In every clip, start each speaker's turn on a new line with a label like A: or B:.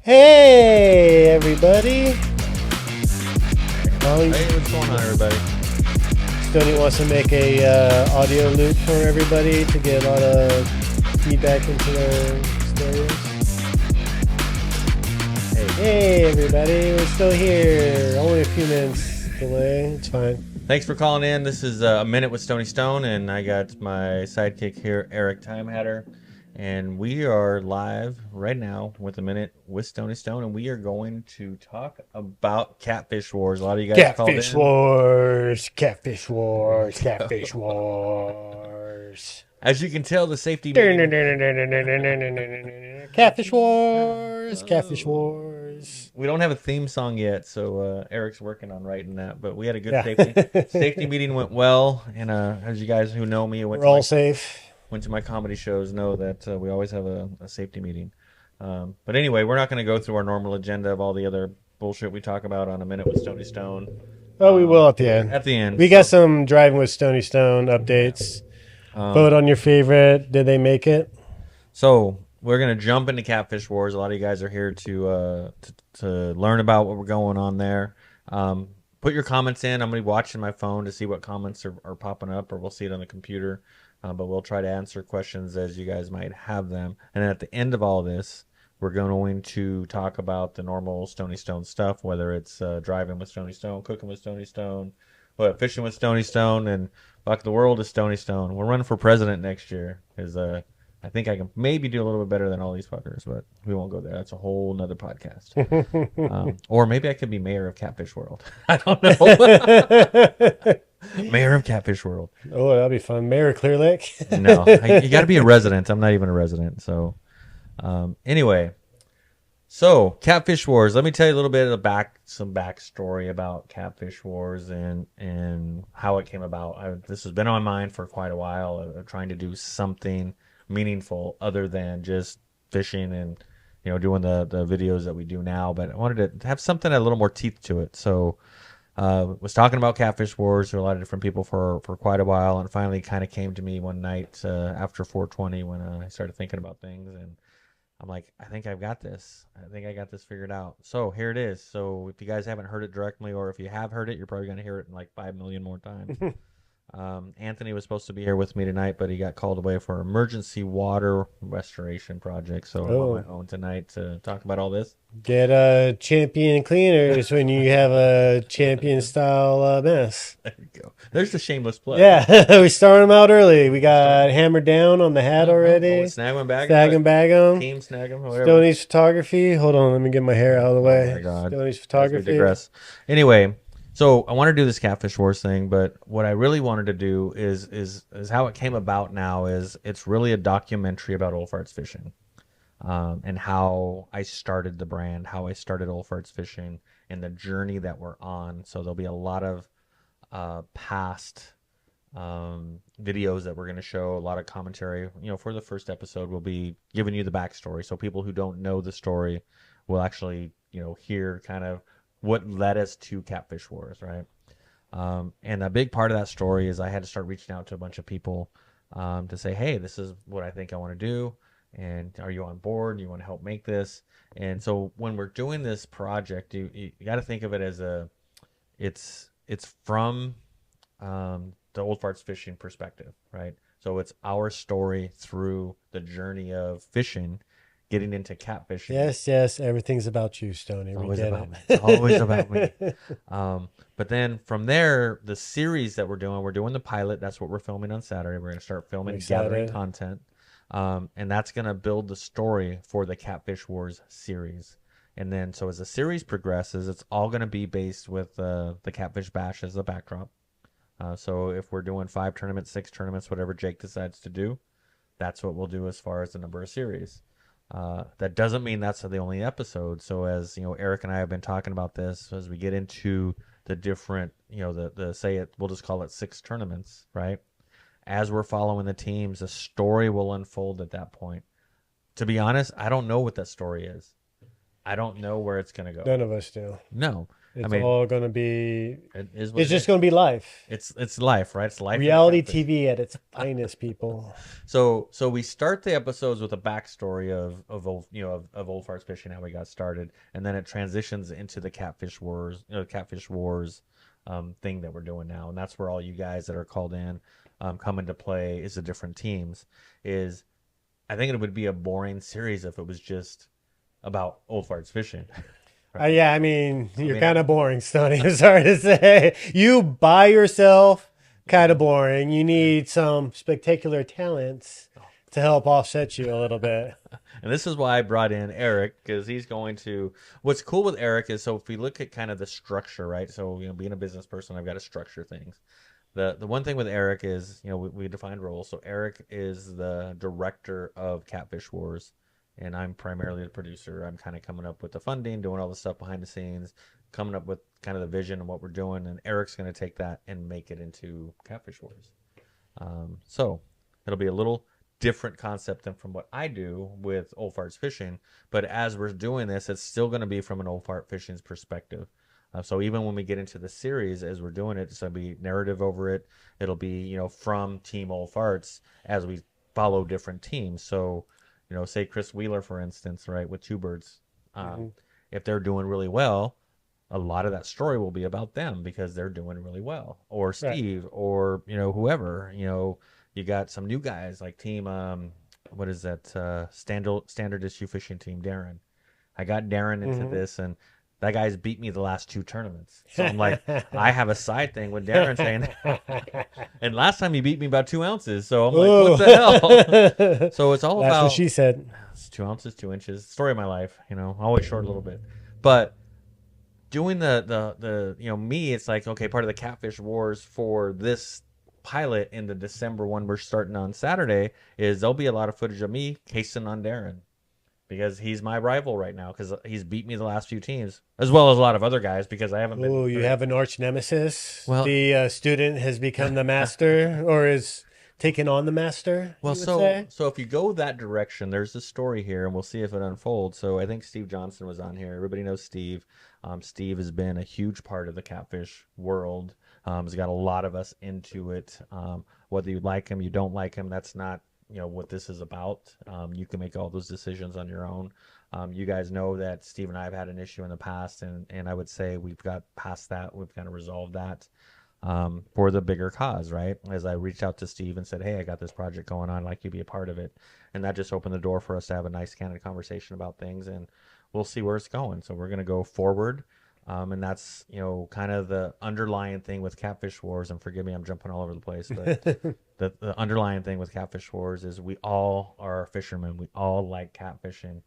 A: Hey, everybody. Well,
B: Hey, what's going on, everybody?
A: Stoney wants to make a audio loop for everybody to get a lot of feedback into their stories. Hey, everybody. We're still here. Only a few minutes delay. It's fine.
B: Thanks for calling in. This is A Minute with Stoney Stone, and I got my sidekick here, Eric Timehatter. And we are live right now with A Minute with Stoney Stone, and we are going to talk about Catfish Wars. A lot of you guys called in.
A: Catfish Wars. Catfish Wars. Catfish Wars.
B: As you can tell, the safety
A: Catfish Wars. Catfish Wars.
B: We don't have a theme song yet, so Eric's working on writing that. But we had a good
A: Yeah.
B: safety meeting. Went well, and as you guys who know me,
A: We're all safe.
B: went to my comedy shows know that we always have a safety meeting. But anyway, we're not going to go through our normal agenda of all the other bullshit we talk about on A Minute with Stoney Stone.
A: Oh, we will at the end.
B: At the end.
A: We got some Driving with Stoney Stone updates. Vote on your favorite. Did they make it?
B: So we're going to jump into Catfish Wars. A lot of you guys are here to learn about what we're going on there. Put your comments in. I'm going to be watching my phone to see what comments are popping up, or we'll see it on the computer. But we'll try to answer questions as you guys might have them. And at the end of all this, we're going to talk about the normal Stoney Stone stuff, whether it's driving with Stoney Stone, cooking with Stoney Stone, fishing with Stoney Stone, and fuck, the world is Stoney Stone. We're running for president next year. I think I can maybe do a little bit better than all these fuckers, but we won't go there. That's a whole nother podcast. Or maybe I could be mayor of Catfish World. I don't know. Mayor of Catfish World.
A: Oh, that'll be fun. Mayor of Clear Lake?
B: No, you got to be a resident. I'm not even a resident. So, anyway, so Catfish Wars. Let me tell you a little bit of some backstory about Catfish Wars and how it came about. This has been on my mind for quite a while. Trying to do something meaningful other than just fishing and doing the videos that we do now. But I wanted to have something that had a little more teeth to it. So. Was talking about Catfish Wars to a lot of different people for quite a while, and finally kind of came to me one night after 420 when I started thinking about things, and I'm like, I think I've got this. I think I got this figured out. So here it is. So if you guys haven't heard it directly, or if you have heard it, you're probably going to hear it in like 5 million more times. Anthony was supposed to be here with me tonight, but he got called away for an emergency water restoration project. So I'm on my own tonight to talk about all this.
A: Get a champion cleaners when you have a champion style mess.
B: There you go. There's the shameless plug.
A: Yeah, we started them out early. We got hammered down on the hat already.
B: Snag them, bag
A: them.
B: Team snag them, whatever.
A: Stoney's photography. Hold on, let me get my hair out of the way.
B: Oh my God.
A: Stoney's photography.
B: Anyway, so I want to do this Catfish Wars thing, but what I really wanted to do is how it came about now is it's really a documentary about Old Farts Fishing. And how I started the brand, how I started Old Farts Fishing, and the journey that we're on. So there'll be a lot of past videos that we're going to show, a lot of commentary. For the first episode, we'll be giving you the backstory. So people who don't know the story will actually, hear kind of what led us to Catfish Wars, right? And a big part of that story is I had to start reaching out to a bunch of people to say, hey, this is what I think I want to do. And are you on board? You want to help make this? And so when we're doing this project, you got to think of it as it's from the Old Farts Fishing perspective, right? So it's our story through the journey of fishing, getting into catfishing.
A: Yes, everything's about you, Stoney.
B: Always about me. It's always about me. But then from there, the series that we're doing the pilot. That's what we're filming on Saturday. We're going to start filming, gathering content. And that's going to build the story for the Catfish Wars series. And then, so as the series progresses, it's all going to be based with the Catfish Bash as the backdrop. So if we're doing 5 tournaments, 6 tournaments, whatever Jake decides to do, that's what we'll do as far as the number of series. That doesn't mean that's the only episode. So as Eric and I have been talking about this, as we get into the different, we'll just call it 6 tournaments, right? As we're following the teams, a story will unfold at that point. To be honest, I don't know what that story is. I don't know where it's going to go.
A: None of us do.
B: No. I
A: It's
B: mean,
A: all going to be,
B: it is what
A: it's
B: it
A: just
B: is.
A: going to be life.
B: It's life, right? It's life in the
A: Reality
B: catfish.
A: TV at its finest, people.
B: So we start the episodes with a backstory of old, of Old Farts Fishing, how we got started, and then it transitions into the Catfish Wars, Catfish Wars thing that we're doing now, and that's where all you guys that are called in come into play is the different teams. Is I think it would be a boring series if it was just about Old Farts Fishing. Right?
A: Yeah, I mean,
B: I
A: you're
B: mean,
A: kind of boring, Stoney. I'm sorry to say. You by yourself, kind of boring. You need some spectacular talents to help offset you a little bit.
B: and this is why I brought in Eric because he's going to. What's cool with Eric is so if we look at kind of the structure, right? So being a business person, I've got to structure things. The one thing with Eric is we defined roles. So Eric is the director of Catfish Wars, and I'm primarily the producer. I'm kind of coming up with the funding, doing all the stuff behind the scenes, coming up with kind of the vision and what we're doing, and Eric's going to take that and make it into Catfish Wars. So it'll be a little different concept than from what I do with Old Farts Fishing. But as we're doing this, it's still going to be from an Old Fart Fishing's perspective. So even when we get into the series, as we're doing it, it's going to be narrative over it. It'll be from Team Old Farts as we follow different teams. So say Chris Wheeler, for instance, right, with Two Birds. If they're doing really well, a lot of that story will be about them because they're doing really well, or
A: Right.
B: Steve, or whoever. You got some new guys like team what is that standard issue fishing team, Darren. I got Darren into this, and that guy's beat me the last two tournaments. So I'm like, I have a side thing with Darren saying, and last time he beat me about 2 ounces. So I'm like, what the hell? So it's all
A: That's
B: about
A: what she said.
B: it's 2 ounces, 2 inches. Story of my life, always short a little bit, but doing the me, it's like, okay, part of the Catfish Wars for this pilot in the December one we're starting on Saturday is there'll be a lot of footage of me casing on Darren because he's my rival right now because he's beat me the last few teams as well as a lot of other guys because I haven't been.
A: Oh, you have an arch nemesis.
B: Well,
A: The student has become the master, or is taken on the master.
B: Well,
A: you would
B: so
A: say?
B: so if you go that direction, there's a story here, and we'll see if it unfolds. So I think Steve Johnson was on here. Everybody knows Steve. Steve has been a huge part of the catfish world. He's got a lot of us into it. Whether you like him, you don't like him, that's not what this is about. You can make all those decisions on your own. You guys know that Steve and I have had an issue in the past, and I would say we've got past that. We've kind of resolved that. For the bigger cause, right? As I reached out to Steve and said, hey, I got this project going on, I'd like you to be a part of it. And that just opened the door for us to have a nice, candid conversation about things, and we'll see where it's going. So we're going to go forward. And that's, kind of the underlying thing with Catfish Wars. And forgive me, I'm jumping all over the place, but the underlying thing with Catfish Wars is we all are fishermen. We all like catfishing.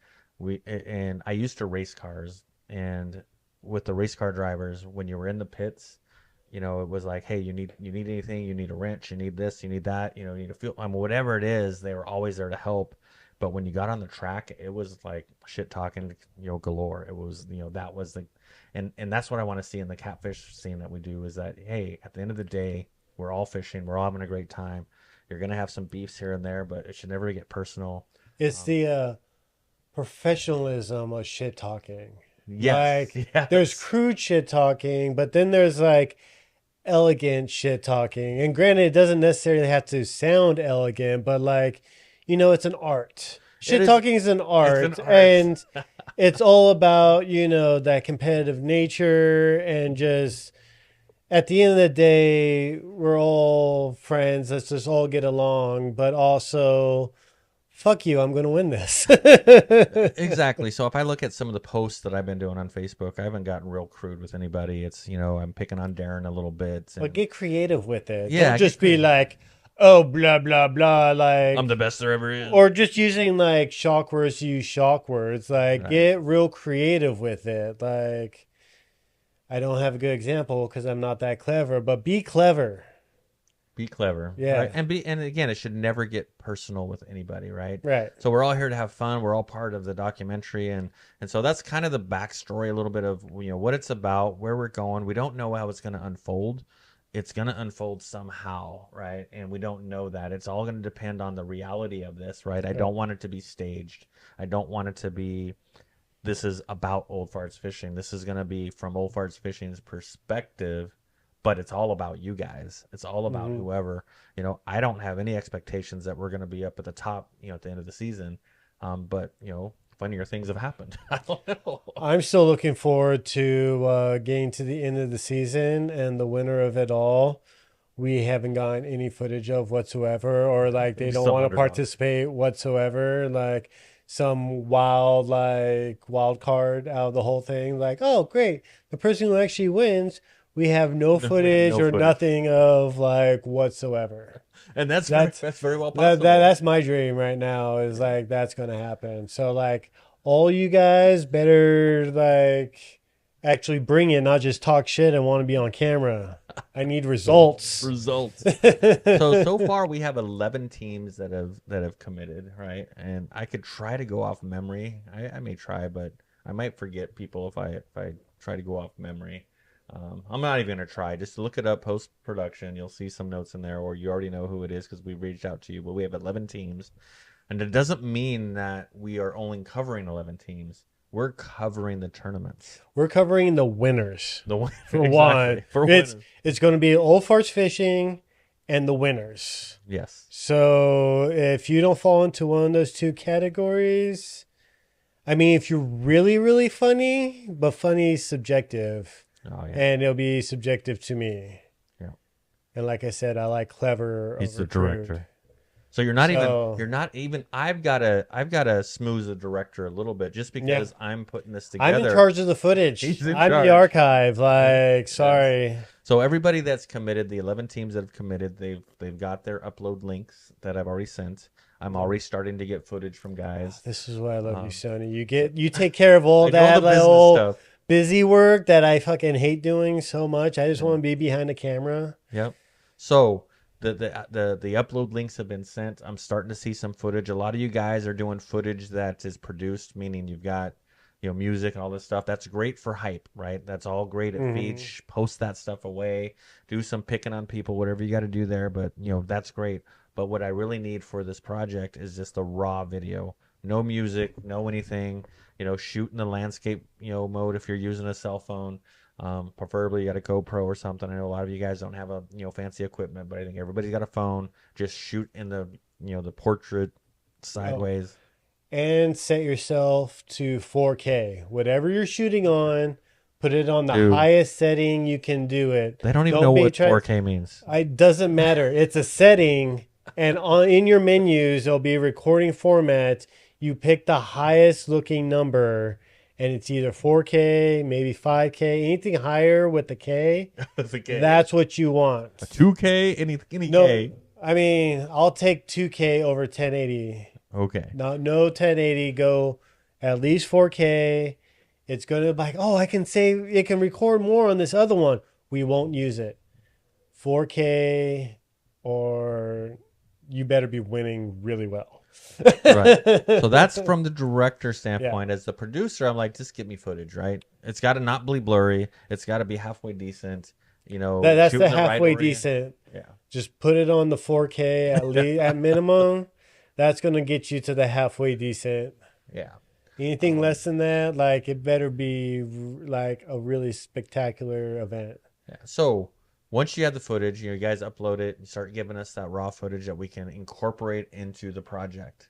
B: And I used to race cars, and with the race car drivers, when you were in the pits, it was like, hey, you need anything, you need a wrench, you need this, you need that, you need a fuel, whatever it is, they were always there to help. But when you got on the track, it was like shit talking, galore. It was, that was the, and that's what I want to see in the catfish scene that we do is that, hey, at the end of the day, we're all fishing, we're all having a great time. You're gonna have some beefs here and there, but it should never get personal.
A: It's the professionalism of shit talking.
B: Yes,
A: Like,
B: yes.
A: there's crude shit talking, but then there's like elegant shit talking. And granted, it doesn't necessarily have to sound elegant, but like, it's an art. Shit talking is an art, and it's all about, that competitive nature, and just at the end of the day, we're all friends. Let's just all get along, but also, fuck you, I'm going to win this.
B: Exactly. So if I look at some of the posts that I've been doing on Facebook, I haven't gotten real crude with anybody. It's, I'm picking on Darren a little bit.
A: But get creative with it.
B: Yeah,
A: Don't just be like, oh, blah, blah, blah. Like,
B: I'm the best there ever is.
A: Or just using like shock words to use shock words. Like,
B: Right.
A: Get real creative with it. Like, I don't have a good example because I'm not that clever, but be clever.
B: Be clever.
A: Yeah.
B: Right? And again, it should never get personal with anybody, right?
A: Right.
B: So we're all here to have fun. We're all part of the documentary, and so that's kind of the backstory, a little bit of what it's about, where we're going. We don't know how it's going to unfold. It's going to unfold somehow, right? And we don't know that. It's all going to depend on the reality of this, right? I don't want it to be staged. I don't want it to be this is about Old Farts Fishing. This is going to be from Old Farts Fishing's perspective, but it's all about you guys. It's all about
A: Hmm.
B: whoever. I don't have any expectations that we're going to be up at the top, at the end of the season. But funnier things have happened. I don't know.
A: I'm still looking forward to getting to the end of the season and the winner of it all. We haven't gotten any footage of whatsoever, or like they
B: We
A: don't
B: still
A: want to
B: underdogs.
A: participate whatsoever. Like some wild card out of the whole thing. Like, oh, great, the person who actually wins, we have no
B: We have
A: footage
B: no
A: or
B: footage,
A: nothing of like whatsoever.
B: and that's very,
A: That's
B: that's very well
A: that
B: possible.
A: that's my dream right now is
B: Yeah.
A: like that's gonna happen. So like all you guys better like actually bring it, not just talk shit and want to be on camera. I need results.
B: Results. So far we have 11 teams that have committed, right? And I could try to go off memory. I may try, but I might forget people if I try to go off memory. I'm not even gonna try. Just look it up post production. You'll see some notes in there, or you already know who it is because we reached out to you. But we have 11 teams, and it doesn't mean that we are only covering 11 teams. We're covering the tournaments.
A: We're covering the winners.
B: The win-
A: For one,
B: exactly for
A: it's
B: winners.
A: it's going to be Old Farts Fishing and the winners.
B: Yes.
A: So if you don't fall into one of those two categories, I mean, if you're really, really funny, but funny is subjective,
B: Oh yeah.
A: and it'll be subjective to me.
B: Yeah.
A: And like I said, I like clever
B: He's the
A: over crude.
B: director. So you're not even I've gotta smooth the director a little bit just
A: Yeah,
B: because I'm putting this
A: I'm in
B: together.
A: charge of the footage.
B: He's in
A: I'm the
B: charge.
A: archive.
B: Yeah.
A: Like,
B: Yes.
A: sorry.
B: So everybody that's committed, the 11 teams that have committed, they've got their upload links that I've already sent. I'm already starting to get footage from guys.
A: This is why I love you,
B: Um,
A: Sony. You take care of all
B: I know the
A: that like,
B: business
A: old
B: stuff.
A: busy work that I fucking hate doing so much. I just
B: Yeah.
A: want to be behind the camera.
B: Yep. So the upload links have been sent. I'm starting to see some footage. A lot of you guys are doing footage that is produced, meaning you've got music and all this stuff. That's great for hype, right? That's all great at
A: Hmm.
B: Beach. Post that stuff away. Do some picking on people, whatever you got to do there. But that's great. But what I really need for this project is just the raw video. No music, no anything. Shoot in the landscape mode if you're using a cell phone. Preferably you got a GoPro or something. I know a lot of you guys don't have a fancy equipment, but I think everybody's got a phone. Just shoot in the portrait
A: Oh,
B: sideways.
A: and set yourself to 4K. Whatever you're shooting on, put it on the
B: Dude,
A: highest setting you can do it.
B: they don't even know
A: Don't be
B: what
A: trying.
B: 4K means.
A: It doesn't matter. It's a setting, and in your menus there'll be recording format. You pick the highest looking number, and it's either 4K, maybe 5K, anything higher with the K.
B: That's a K.
A: That's what you want.
B: 2K, any
A: No,
B: K.
A: I mean I'll take 2K over 1080.
B: Okay.
A: No 1080. Go at least 4K. It's gonna be like, oh, I can save. It can record more on this other one. We won't use it. 4K, or you better be winning really well.
B: Right. So that's from the director
A: Yeah,
B: standpoint. As the producer, I'm like, just get me footage, right? It's got to not be blurry. It's got to be halfway decent.
A: that's the
B: Shooting the right
A: halfway
B: orient.
A: decent.
B: Yeah.
A: Just put it on the 4K at least at minimum. That's gonna get you to the halfway decent.
B: Yeah.
A: Anything
B: Um,
A: less than that, like it better be like a really spectacular event.
B: yeah. So once you have the footage, you guys upload it and start giving us that raw footage that we can incorporate into the project.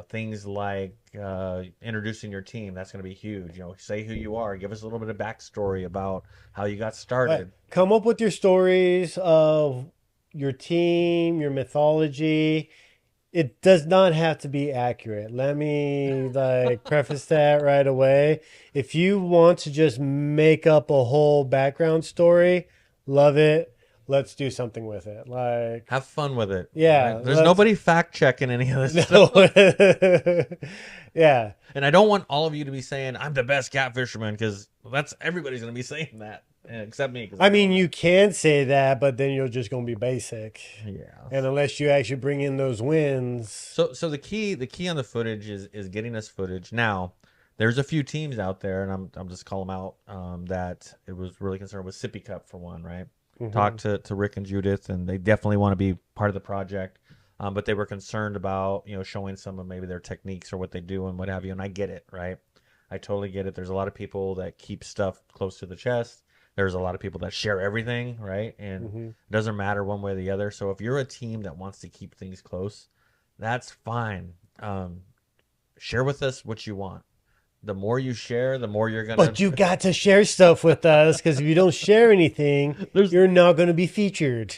B: Things like introducing your team. That's going to be huge. Say who you are. Give us a little bit of backstory about how you got
A: But
B: started.
A: come up with your stories of your team, your mythology. It does not have to be accurate. Let me like preface that right away. If you want to just make up a whole background story, love it. Let's do something with it. Like,
B: Have fun with it.
A: yeah,
B: Right? There's
A: let's
B: nobody fact checking any of this
A: no.
B: stuff.
A: Yeah.
B: And I don't want all of you to be saying I'm the best catfisherman because that's everybody's going to be saying that except me because
A: I
B: I'm
A: mean,
B: not.
A: you can say that, but then you're just going to be basic.
B: Yeah.
A: And unless you actually bring in those wins.
B: So the key on the footage is getting us footage. Now, there's a few teams out there, and I'm just calling them out that it was really concerned with Sippy Cup for one, right?
A: Mhm.
B: Talked to Rick and Judith, and they definitely want to be part of the project, but they were concerned about showing some of maybe their techniques or what they do and what have you. And I get it, right? I totally get it. There's a lot of people that keep stuff close to the chest. There's a lot of people that share everything, right? And
A: Hmm.
B: it doesn't matter one way or the other. So if you're a team that wants to keep things close, that's fine. Share with us what you want. The more you share, the more you're gonna.
A: But you got to share stuff with us because if you don't share anything,
B: There's
A: you're not going to be featured.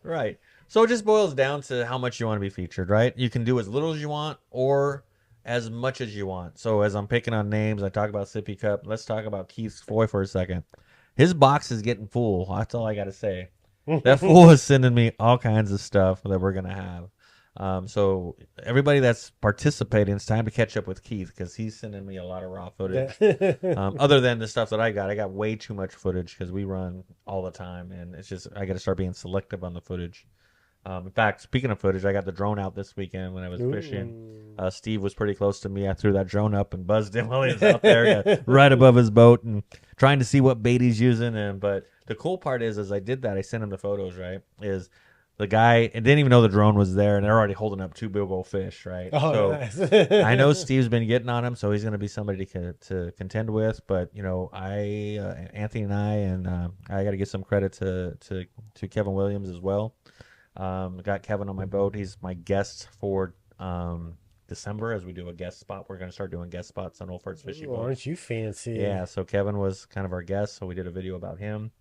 B: right. So it just boils down to how much you want to be featured, right? You can do as little as you want or as much as you want. So as I'm picking on names, I talk about Sippy Cup. Let's talk about Keith's Foy for a second. His box is getting full. That's all I got to say. That fool is sending me all kinds of stuff that we're gonna have. So everybody that's participating, it's time to catch up with Keith because he's sending me a lot of raw footage. Other than the stuff that I got way too much footage because we run all the time, and it's just I got to start being selective on the footage. In fact, speaking of footage, I got the drone out this weekend when I was fishing.
A: Ooh.
B: Steve was pretty close to me. I threw that drone up and buzzed him while he was out there, right above his boat, and trying to see what bait he's using. And but the cool part is I did that. I sent him the photos. Right, is the guy and didn't even know the drone was there, and they're already holding up two big old fish. Right,
A: Oh,
B: so
A: nice.
B: I know Steve's been getting on him, so he's going to be somebody to contend with. But you know, Anthony and I got to give some credit to Kevin Williams as well. Got Kevin on my boat. He's my guest for December as we do a guest spot. We're going to start doing guest spots on Old Farts Fishing
A: Ooh,
B: Boat.
A: aren't you fancy?
B: Yeah, so Kevin was kind of our guest, so we did a video about him.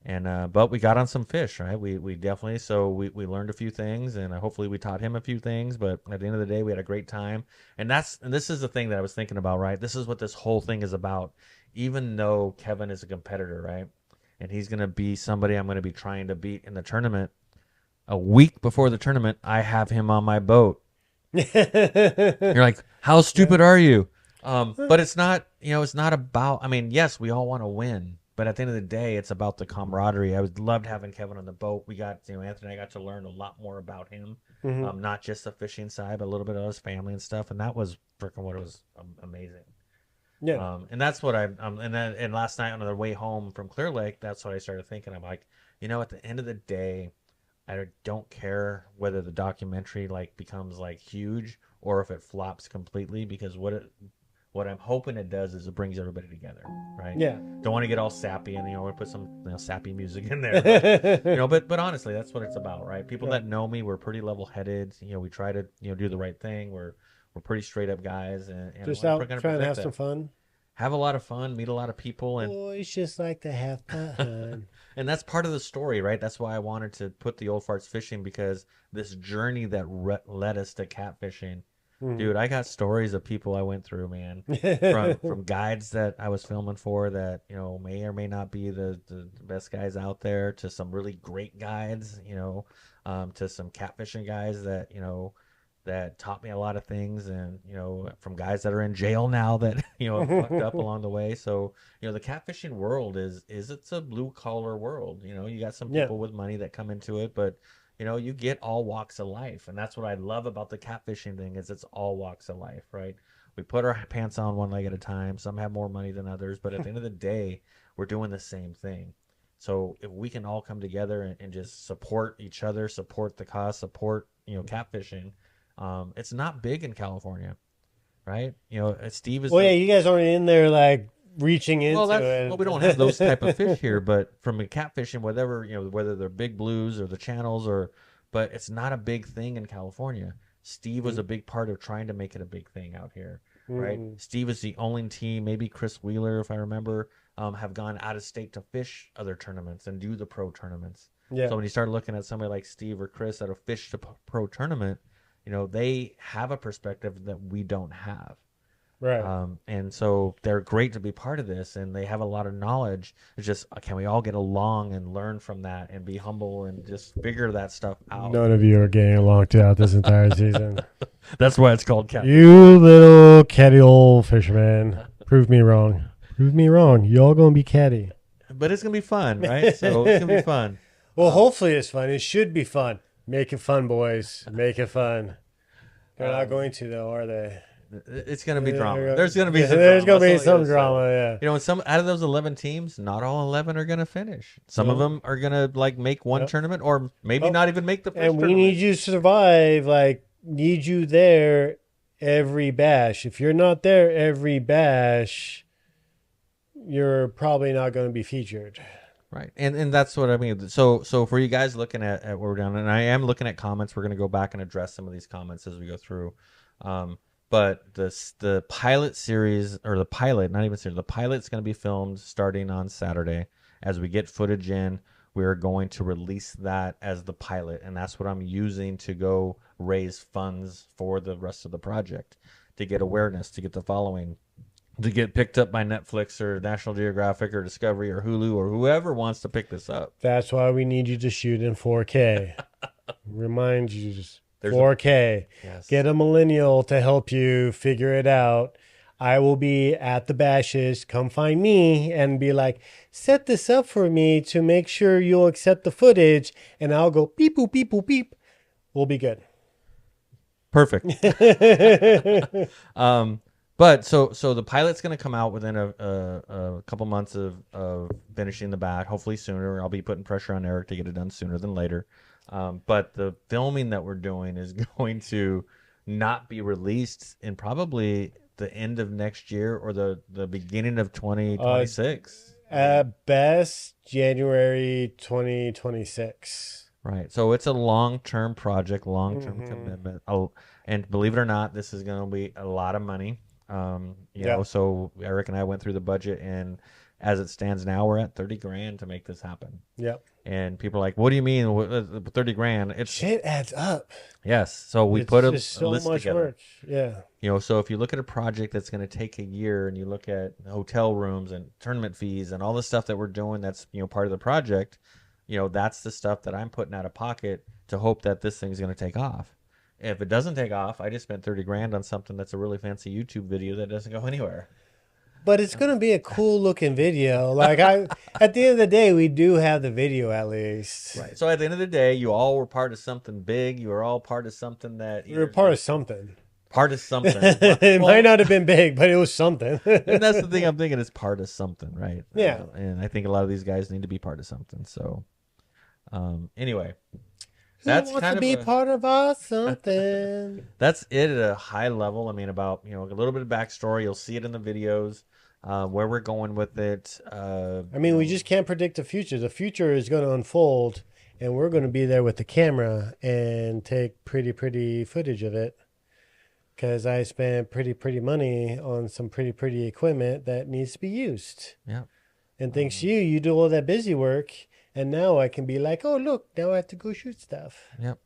B: And but we got on some fish, right? We definitely we learned a few things, and hopefully we taught him a few things. But at the end of the day, we had a great time, and this is the thing that I was thinking about, right? This is what this whole thing is about. Even though Kevin is a competitor, right, and he's gonna be somebody I'm gonna be trying to beat in the tournament. A week before the tournament, I have him on my boat. You're like, how stupid are you? But it's not, it's not about. I mean, yes, we all want to win. But at the end of the day, it's about the camaraderie. I loved having Kevin on the boat. We got, Anthony and I got to learn a lot more about him,
A: Mhm.
B: not just the fishing side, but a little bit of his family and stuff. And that was freaking what it was amazing.
A: Yeah.
B: And that's what and last night on the way home from Clear Lake, that's what I started thinking. I'm like, at the end of the day, I don't care whether the documentary becomes huge or if it flops completely because what I'm hoping it does is it brings everybody together, right?
A: Yeah.
B: Don't want to get all sappy and we put some sappy music in there, but honestly, that's what it's about, right? People that know me, we're pretty level-headed. We try to do the right thing. We're pretty straight up guys, and
A: Just
B: we're
A: out
B: gonna
A: trying to
B: protect
A: have
B: that.
A: some fun.
B: Have a lot of fun, meet a lot of people, and
A: Boys just like to have fun.
B: and that's part of the story, right? That's why I wanted to put the Old Farts Fishing because this journey that led us to catfishing. Dude, I got stories of people I went through, man. From guides that I was filming for that, may or may not be the best guys out there to some really great guides, to some catfishing guys that, that taught me a lot of things and, from guys that are in jail now that, fucked up along the way. So, the catfishing world it's a blue collar world. You got some people with money that come into it, but you get all walks of life. And that's what I love about the catfishing thing is it's all walks of life, right? We put our pants on one leg at a time. Some have more money than others, but at the end of the day, we're doing the same thing. So if we can all come together and just support each other, support the cause, support, catfishing, it's not big in California, right? Steve is.
A: Well, yeah, you guys aren't in there reaching into it.
B: Well, we don't have those type of fish here, but from a catfishing, whether they're big blues or the channels but it's not a big thing in California. Steve was a big part of trying to make it a big thing out here, right? Steve is the only team, maybe Chris Wheeler, if I remember, have gone out of state to fish other tournaments and do the pro tournaments.
A: Yeah.
B: So when you start looking at somebody like Steve or Chris that have fished the pro tournament, they have a perspective that we don't have.
A: Right.
B: And so they're great to be part of this, and they have a lot of knowledge. It's just, can we all get along and learn from that and be humble and just figure that stuff out?
A: None of you are getting along throughout this entire season.
B: That's why it's called Catfish.
A: You little catty old fisherman. Prove me wrong. Prove me wrong. Y'all gonna be catty.
B: But it's going to be fun, right? So it's going to be fun.
A: Well, hopefully it's fun. It should be fun. Make it fun, boys. Make it fun. They're not going to, though, are they?
B: It's going to be drama. There's going to be some
A: There's
B: drama.
A: going to be some drama, yeah.
B: And some out of those 11 teams, not all 11 are going to finish. Some of them are going to make one tournament or maybe not even make the first
A: And we
B: tournament.
A: need you to survive. Need you there every bash. If you're not there every bash, you're probably not going to be featured.
B: Right. And that's what I mean. So for you guys looking at where we're down, and I am looking at comments, we're gonna go back and address some of these comments as we go through. But the pilot series, or the pilot, not even series, the pilot's gonna be filmed starting on Saturday. As we get footage in, we are going to release that as the pilot, and that's what I'm using to go raise funds for the rest of the project, to get awareness, to get the following, to get picked up by Netflix or National Geographic or Discovery or Hulu or whoever wants to pick this up.
A: That's why we need you to shoot in 4K. Remind you,
B: There's
A: 4K.
B: yes.
A: Get a millennial to help you figure it out. I will be at the bashes. Come find me and be like, set this up for me to make sure you'll accept the footage. And I'll go beep, boop, beep, boop, beep. We'll be good.
B: Perfect. But so the pilot's going to come out within a couple months of finishing the back, hopefully sooner. I'll be putting pressure on Eric to get it done sooner than later. But the filming that we're doing is going to not be released in probably the end of next year or the beginning of 2026.
A: At best, January 2026.
B: Right. So it's a long-term project, long-term commitment. Oh, and believe it or not, this is going to be a lot of money. You know, so Eric and I went through the budget, and as it stands now, we're at 30 grand to make this happen.
A: Yep.
B: And people are like, "What do you mean 30 grand?" It's
A: shit adds up.
B: Yes. So we
A: It's
B: put a
A: just so
B: list
A: much
B: together.
A: work. Yeah.
B: You know, so if you look at a project that's going to take a year, and you look at hotel rooms and tournament fees and all the stuff that we're doing, that's, you know, part of the project. You know, that's the stuff that I'm putting out of pocket to hope that this thing's going to take off. If it doesn't take off, I just spent 30 grand on something that's a really fancy YouTube video that doesn't go anywhere.
A: But it's gonna be a cool looking video. Like at the end of the day, we do have the video at least.
B: Right. So at the end of the day, you all were part of something big. You were all part of something that
A: We were part of something.
B: Part of something.
A: It might not have been big, but it was something.
B: And that's the thing I'm thinking, is part of something, right?
A: Yeah.
B: And I think a lot of these guys need to be part of something. So, anyway,
A: Who wants to be part of our something?
B: That's it at a high level. I mean, about, you know, a little bit of backstory. You'll see it in the videos. Where we're going with it.
A: I mean, we just can't predict the future. The future is going to unfold, and we're going to be there with the camera and take pretty footage of it. Because I spent pretty money on some pretty equipment that needs to be used.
B: Yeah.
A: And thanks to you, you do all that busy work, and now I can be like, oh look, now I have to go shoot stuff.
B: Yep.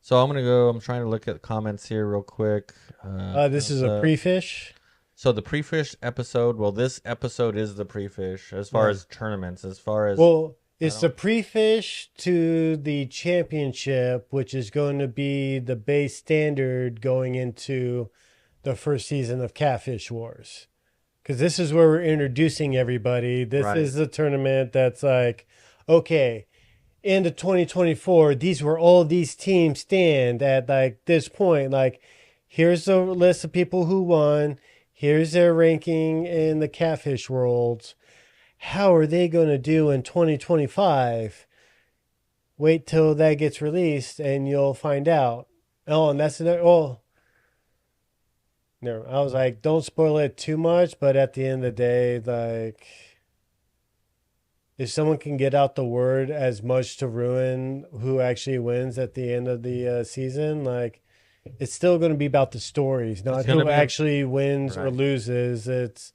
B: So I'm trying to look at the comments here real quick.
A: This is a pre-fish.
B: So the pre-fish episode, well, this episode is the pre-fish as far as tournaments, as far as...
A: Well, it's the pre-fish to the championship, which is going to be the base standard going into the first season of Catfish Wars. Because this is where we're introducing everybody. This is the tournament that's like, okay, into 2024, these were all these teams stand at like this point. Like, here's the list of people who won. Here's their ranking in the Catfish world. How are they going to do in 2025? Wait till that gets released and you'll find out. Oh, and that's another. Oh, no. I was like, don't spoil it too much. But at the end of the day, like, if someone can get out the word as much to ruin who actually wins at the end of the season, like, it's still going to be about the stories, not who actually wins or loses. It's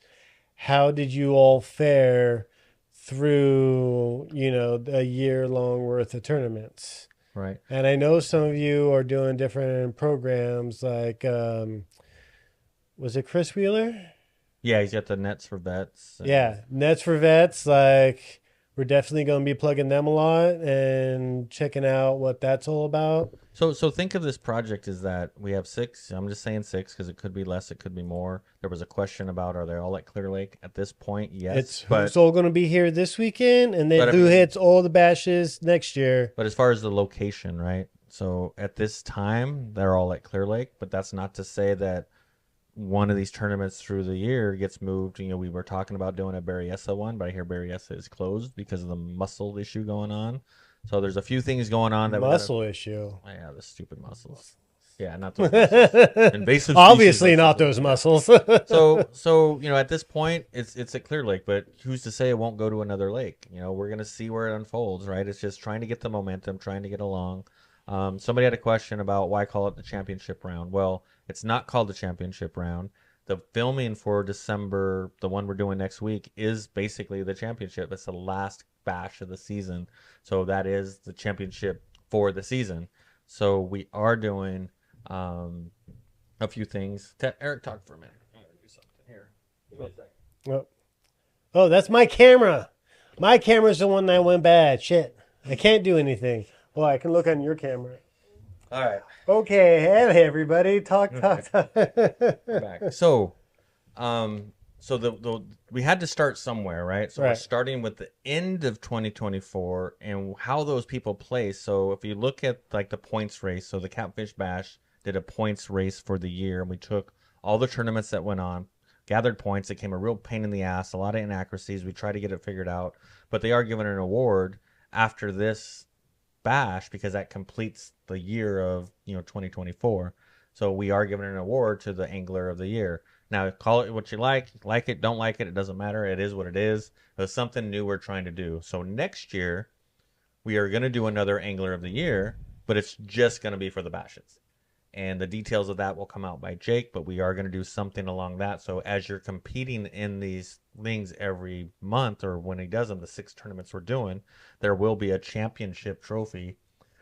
A: how did you all fare through, you know, a year-long worth of tournaments.
B: Right.
A: And I know some of you are doing different programs like, was it Chris Wheeler?
B: Yeah, he's got the Nets for Vets.
A: Yeah, Nets for Vets. Like, we're definitely going to be plugging them a lot and checking out what that's all about.
B: So think of this project as that we have 6. I'm just saying 6 because it could be less, it could be more. There was a question about, are they all at Clear Lake at this point? Yes.
A: It's all going to be here this weekend, and then who hits all the bashes next year.
B: But as far as the location, right? So at this time, they're all at Clear Lake, but that's not to say that one of these tournaments through the year gets moved. You know, we were talking about doing a Berryessa one, but I hear Berryessa is closed because of the muscle issue going on. So there's a few things going on. That
A: muscle issue.
B: Yeah, the stupid muscles. Yeah, not those muscles. Invasive species
A: Obviously
B: like
A: not
B: something
A: those
B: like that.
A: muscles.
B: So at this point, it's at Clear Lake, but who's to say it won't go to another lake? We're gonna see where it unfolds, right? It's just trying to get the momentum, trying to get along. Somebody had a question about why call it the championship round. Well, it's not called the championship round. The filming for December, the one we're doing next week, is basically the championship. It's the last bash of the season, so that is the championship for the season. So we are doing um, a few things. Eric, talk for a minute. I'm gonna do something here. Give me a second.
A: Oh, oh, that's my camera. My camera's the one that went bad. Shit. I can't do anything. Well, I can look on your camera.
B: All right,
A: Okay, hey everybody. Talk, talk, talk.
B: we're back. So we had to start somewhere, right? So we're
A: Right.
B: starting with the end of 2024 and how those people play. So if you look at like the points race, so the Catfish Bash did a points race for the year, and we took all the tournaments that went on, gathered points. It came a real pain in the ass, a lot of inaccuracies. We tried to get it figured out, but they are giving an award after this bash because that completes the year of 2024. So we are giving an award to the angler of the year. Now call it what you like it, don't like it, it doesn't matter. It is what it is. It's something new we're trying to do. So next year we are going to do another angler of the year, but it's just going to be for the bashes. And the details of that will come out by Jake, but we are going to do something along that. So as you're competing in these things every month, or when he does them, the 6 tournaments we're doing, there will be a championship trophy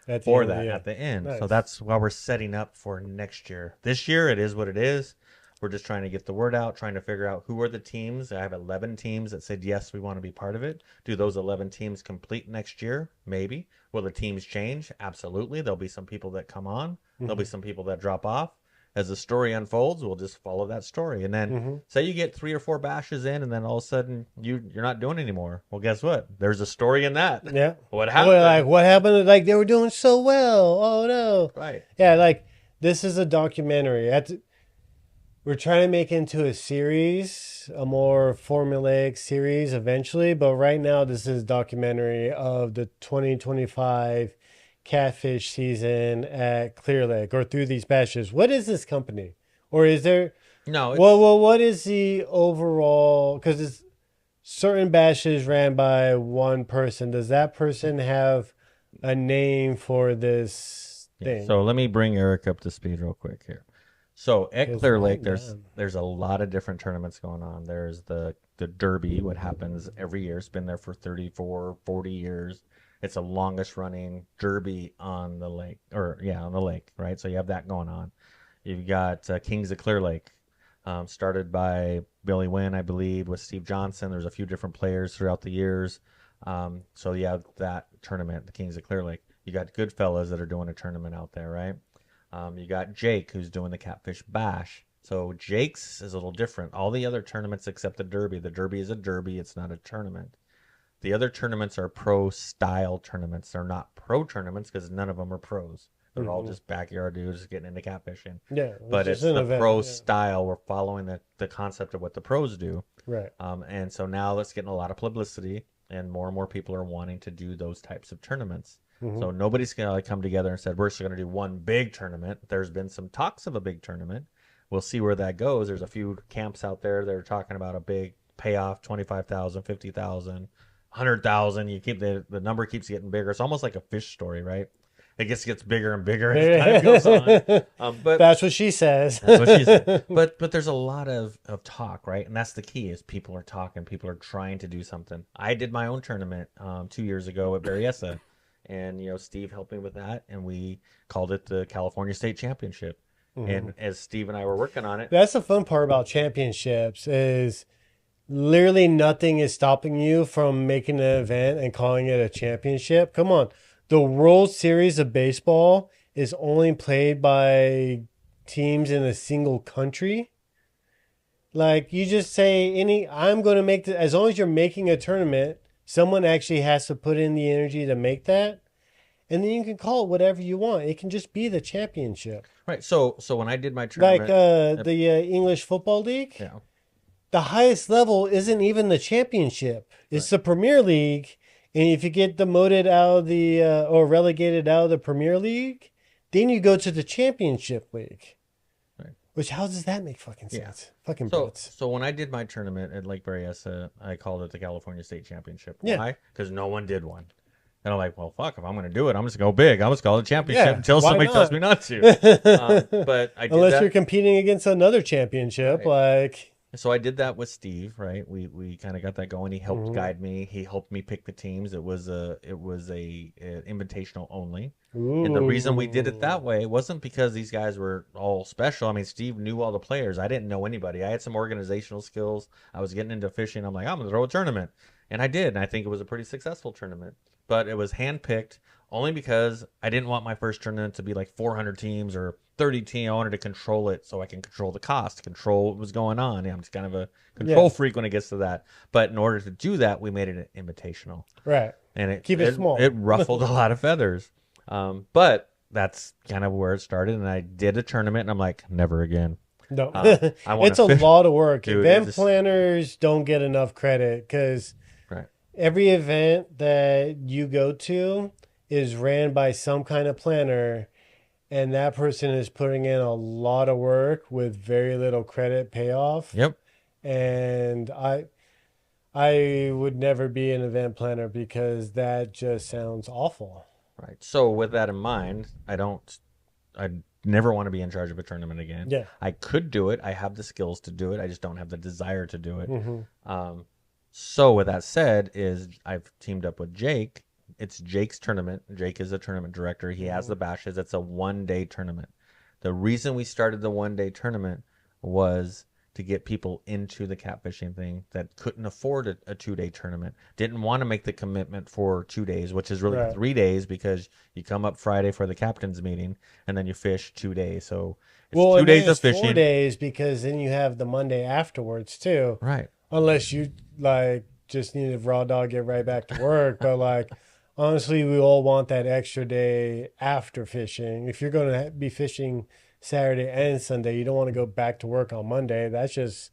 A: At the
B: for
A: end of the
B: that
A: year.
B: at the end. So
A: Nice.
B: that's why we're setting up for next year. This year, it is what it is. We're just trying to get the word out, trying to figure out who are the teams. I have 11 teams that said, yes, we want to be part of it. Do those 11 teams complete next year? Maybe. Will the teams change? Absolutely. There'll be some people that come on. There'll be some people that drop off. As the story unfolds, we'll just follow that story. And then say you get 3 or 4 bashes in, and then all of a sudden you're not doing anymore. Well, guess what? There's a story in that.
A: Yeah.
B: What happened?
A: Well, like what happened? Like they were doing so well. Oh no.
B: Right.
A: Yeah, like this is a documentary. We're trying to make it into a series, a more formulaic series eventually. But right now, this is a documentary of the 2025 catfish season at Clear Lake or through these bashes. What is this company? Or is there?
B: No, it's,
A: Well, what is the overall? Because it's certain bashes ran by one person. Does that person have a name for this thing?
B: so let me bring Eric up to speed real quick here. So at
A: Because
B: Clear Lake,
A: I'm
B: there's
A: done.
B: there's a lot of different tournaments going on. There's the Derby, what happens every year. It's been there for 34, 40 years. It's the longest running Derby on the lake, or yeah, on the lake, right? So you have that going on. You've got Kings of Clear Lake, started by Billy Wynn, I believe, with Steve Johnson. There's a few different players throughout the years. So you have that tournament, the Kings of Clear Lake. You got Goodfellas that are doing a tournament out there, right? You got Jake who's doing the Catfish Bash. So Jake's is a little different. All the other tournaments except the Derby. The Derby is a Derby. It's not a tournament. The other tournaments are pro style tournaments. They're not pro tournaments because none of them are pros. They're all just backyard dudes getting into catfishing.
A: Yeah,
B: But it's
A: just an
B: the
A: event,
B: pro
A: yeah.
B: style. We're following the concept of what the pros do.
A: Right.
B: And so now it's getting a lot of publicity, and more people are wanting to do those types of tournaments. So nobody's going to come together and said, we're just going to do one big tournament. There's been some talks of a big tournament. We'll see where that goes. There's a few camps out there that are talking about a big payoff, 25,000, 50,000, 100,000. You keep the number keeps getting bigger. It's almost like a fish story, right? It gets bigger and bigger as time goes on. But
A: That's what she says.
B: that's what she said. But there's a lot of talk, right? And that's the key is people are talking. People are trying to do something. I did my own tournament 2 years ago at Berryessa. And, Steve helped me with that. And we called it the California State Championship. And as Steve and I were working on it,
A: That's the fun part about championships is literally nothing is stopping you from making an event and calling it a championship. Come on. The World Series of Baseball is only played by teams in a single country. Like you just say I'm going to make as long as you're making a tournament, someone actually has to put in the energy to make that. And then you can call it whatever you want. It can just be the championship.
B: right. So when I did my
A: Like
B: tournament,
A: the English Football League.
B: yeah,
A: The highest level isn't even the championship. It's the Premier League. And if you get demoted out of the or relegated out of the Premier League, Then you go to the championship league,
B: Right.
A: which how does that make fucking
B: Yeah.
A: sense? Fucking
B: So,
A: Brits.
B: so when I did my tournament at Lake Berryessa, I called it the California State Championship.
A: Yeah.
B: Why? Because no one did one. And I'm like, well, fuck, if I'm going to do it, I'm just going to go big. I'm just call it a championship
A: Yeah.
B: until
A: Why
B: somebody tells
A: not?
B: me not to. But I did
A: Unless you're
B: that.
A: competing against another championship,
B: Right.
A: like.
B: So I did that with Steve, right? We kind of got that going. He helped
A: Mhm.
B: guide me. He helped me pick the teams. It was a invitational only. And the reason we did it
A: Ooh.
B: that way wasn't because these guys were all special. I mean, Steve knew all the players. I didn't know anybody. I had some organizational skills. I was getting into fishing. I'm like, I'm gonna throw a tournament, and I did. And I think it was a pretty successful tournament. But it was handpicked only because I didn't want my first tournament to be like 400 teams or 30 teams. I wanted to control it so I can control the cost, control what was going on. I'm just kind of a control
A: Yeah.
B: freak when it gets to that. But in order to do that, we made it an invitational,
A: Right.
B: and it
A: Keep it small.
B: It ruffled a lot of feathers. But that's kind of where it started. And I did a tournament, and I'm like, never again.
A: No.
B: I want
A: It's
B: to
A: a
B: fish.
A: lot of work.
B: Dude,
A: Event
B: it's-
A: planners don't get enough credit because
B: Right.
A: every event that you go to is ran by some kind of planner, and that person is putting in a lot of work with very little credit payoff.
B: Yep.
A: And I would never be an event planner because that just sounds awful.
B: Right. So with that in mind, I never want to be in charge of a tournament again.
A: Yeah.
B: I could do it. I have the skills to do it. I just don't have the desire to do it. So with that said, is I've teamed up with Jake. It's Jake's tournament. Jake is a tournament director. He has the bashes. It's a 1-day tournament. The reason we started the 1-day tournament was to get people into the catfishing thing that couldn't afford a 2-day tournament. Didn't want to make the commitment for 2 days, which is really
A: Right.
B: 3 days because you come up Friday for the captain's meeting and then you fish 2 days. So it's
A: Well,
B: 2
A: and then
B: days of
A: it's 4
B: fishing.
A: days because then you have the Monday afterwards too.
B: Right.
A: Unless you like just need a raw dog, get right back to work. But like honestly, we all want that extra day after fishing. If you're going to be fishing Saturday and Sunday, you don't want to go back to work on Monday. That's just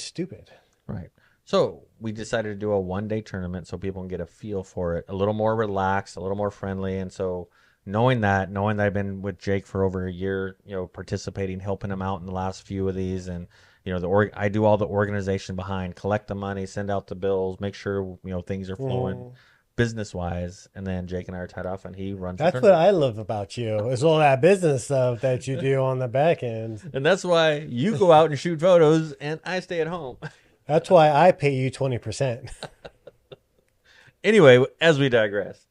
A: stupid.
B: Right. So we decided to do a 1-day tournament so people can get a feel for it, a little more relaxed, a little more friendly. And so knowing that I've been with Jake for over a year, participating, helping him out in the last few of these, and I do all the organization behind, collect the money, send out the bills, make sure things are flowing business wise, and then Jake and I are tied off, and he runs.
A: That's what I love about you is all that business stuff that you do on the back end.
B: And that's why you go out and shoot photos, and I stay at home.
A: That's why I pay you 20%.
B: Anyway, as we digress,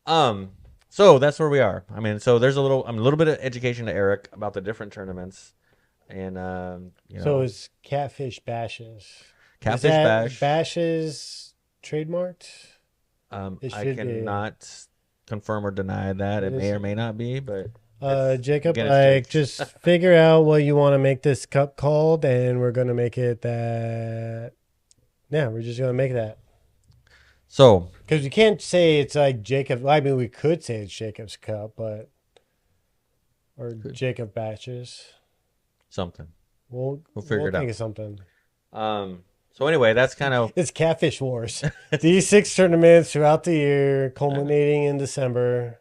B: so that's where we are. I mean, so there's a little bit of education to Eric about the different tournaments, and
A: So it's Catfish Bashes.
B: Catfish
A: Is that
B: Bash.
A: Bashes trademarked? It
B: I
A: should be.
B: cannot confirm or deny that. It may or may not be, but
A: Jacob,
B: again, it's Jake.
A: just figure out what you want to make this cup called, and we're gonna make it that. Yeah, we're just gonna make that
B: So
A: because you can't say it's like Jacob. I mean, we could say it's Jacob's cup, or Jacob Batches.
B: something.
A: We'll
B: figure it
A: think
B: out.
A: of something.
B: So anyway, that's kind of
A: It's Catfish Wars. These 6 tournaments throughout the year, culminating in December.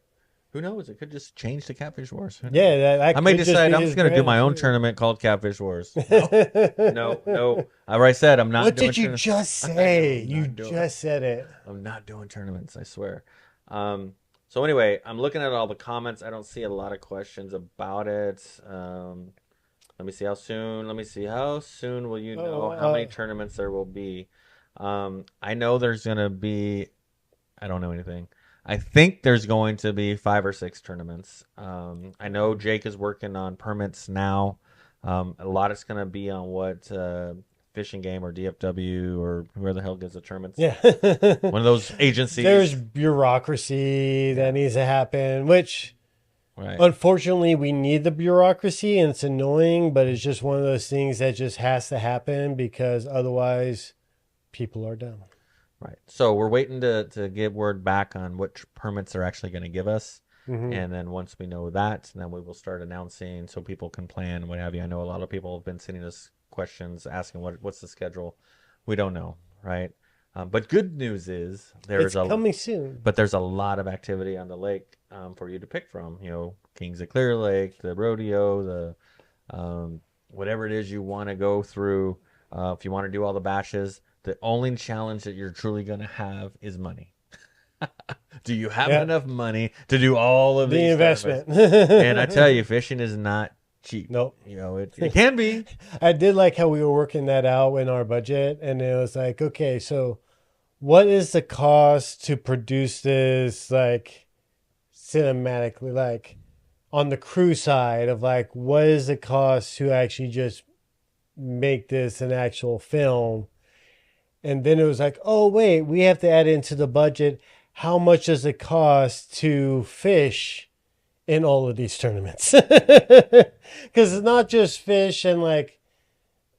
B: who knows? It could just change to Catfish Wars. Who knows?
A: Yeah, that
B: I may
A: could just
B: decide
A: be
B: I'm
A: his
B: just going to do
A: brand
B: my own
A: too.
B: tournament called Catfish Wars. No. I already said I'm not.
A: What
B: doing
A: did you
B: tournaments.
A: just say?
B: I'm
A: You
B: not doing
A: just said it.
B: I'm not doing tournaments. I swear. So anyway, I'm looking at all the comments. I don't see a lot of questions about it. Let me see how soon. Let me see how soon will you know how many tournaments there will be. I know there's gonna be. I don't know anything. I think there's going to be 5 or 6 tournaments. I know Jake is working on permits now. A lot is going to be on what Fishing Game or DFW or whoever the hell gives the tournaments.
A: Yeah.
B: One of those agencies.
A: There's bureaucracy that needs to happen, which
B: right.
A: unfortunately we need the bureaucracy and it's annoying, but it's just one of those things that just has to happen because otherwise people are dumb.
B: Right. So we're waiting to get word back on what permits they're actually going to give us.
A: Mhm.
B: And then once we know that, then we will start announcing so people can plan and what have you. I know a lot of people have been sending us questions asking what's the schedule. We don't know, right? But good news is
A: It's coming soon.
B: there's a lot of activity on the lake for you to pick from. You know, Kings of Clear Lake, the rodeo, the whatever it is you want to go through. If you want to do all the bashes, the only challenge that you're truly going to have is money. Do you have
A: Yeah,
B: enough money to do all of
A: the
B: these tournaments?
A: investment.
B: And I tell you, fishing is not cheap.
A: Nope.
B: You know, it can be.
A: I did like how we were working that out in our budget, and it was like, okay, so what is the cost to produce this, like, cinematically, like on the crew side of like, what is the cost to actually just make this an actual film? And then it was like, oh, wait, we have to add into the budget. How much does it cost to fish in all of these tournaments? Because it's not just fish and like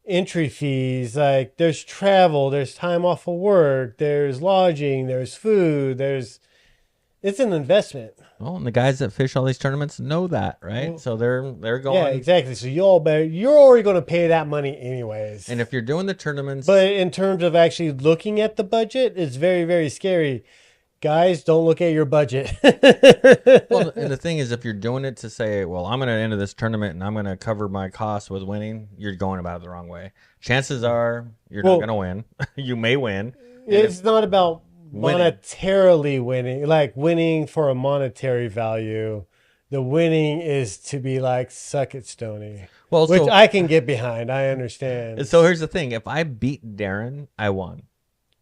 A: entry fees. Like there's travel, there's time off of work, there's lodging, there's food, it's an investment.
B: Well, and the guys that fish all these tournaments know that, right?
A: Well,
B: So they're going.
A: yeah, exactly. So you're already going to pay that money anyways.
B: And if you're doing the tournaments,
A: But in terms of actually looking at the budget, it's very, very scary. Guys, don't look at your budget.
B: well, and the thing is, if you're doing it to say, well, I'm going to enter this tournament and I'm going to cover my costs with winning, you're going about it the wrong way. Chances are you're not going to win. You may win.
A: It's not about
B: winning.
A: monetarily winning, like winning for a monetary value. The winning is to be like, suck it, Stoney.
B: Well,
A: which
B: so,
A: I can get behind. I understand.
B: So here's the thing. If I beat Darren, I won.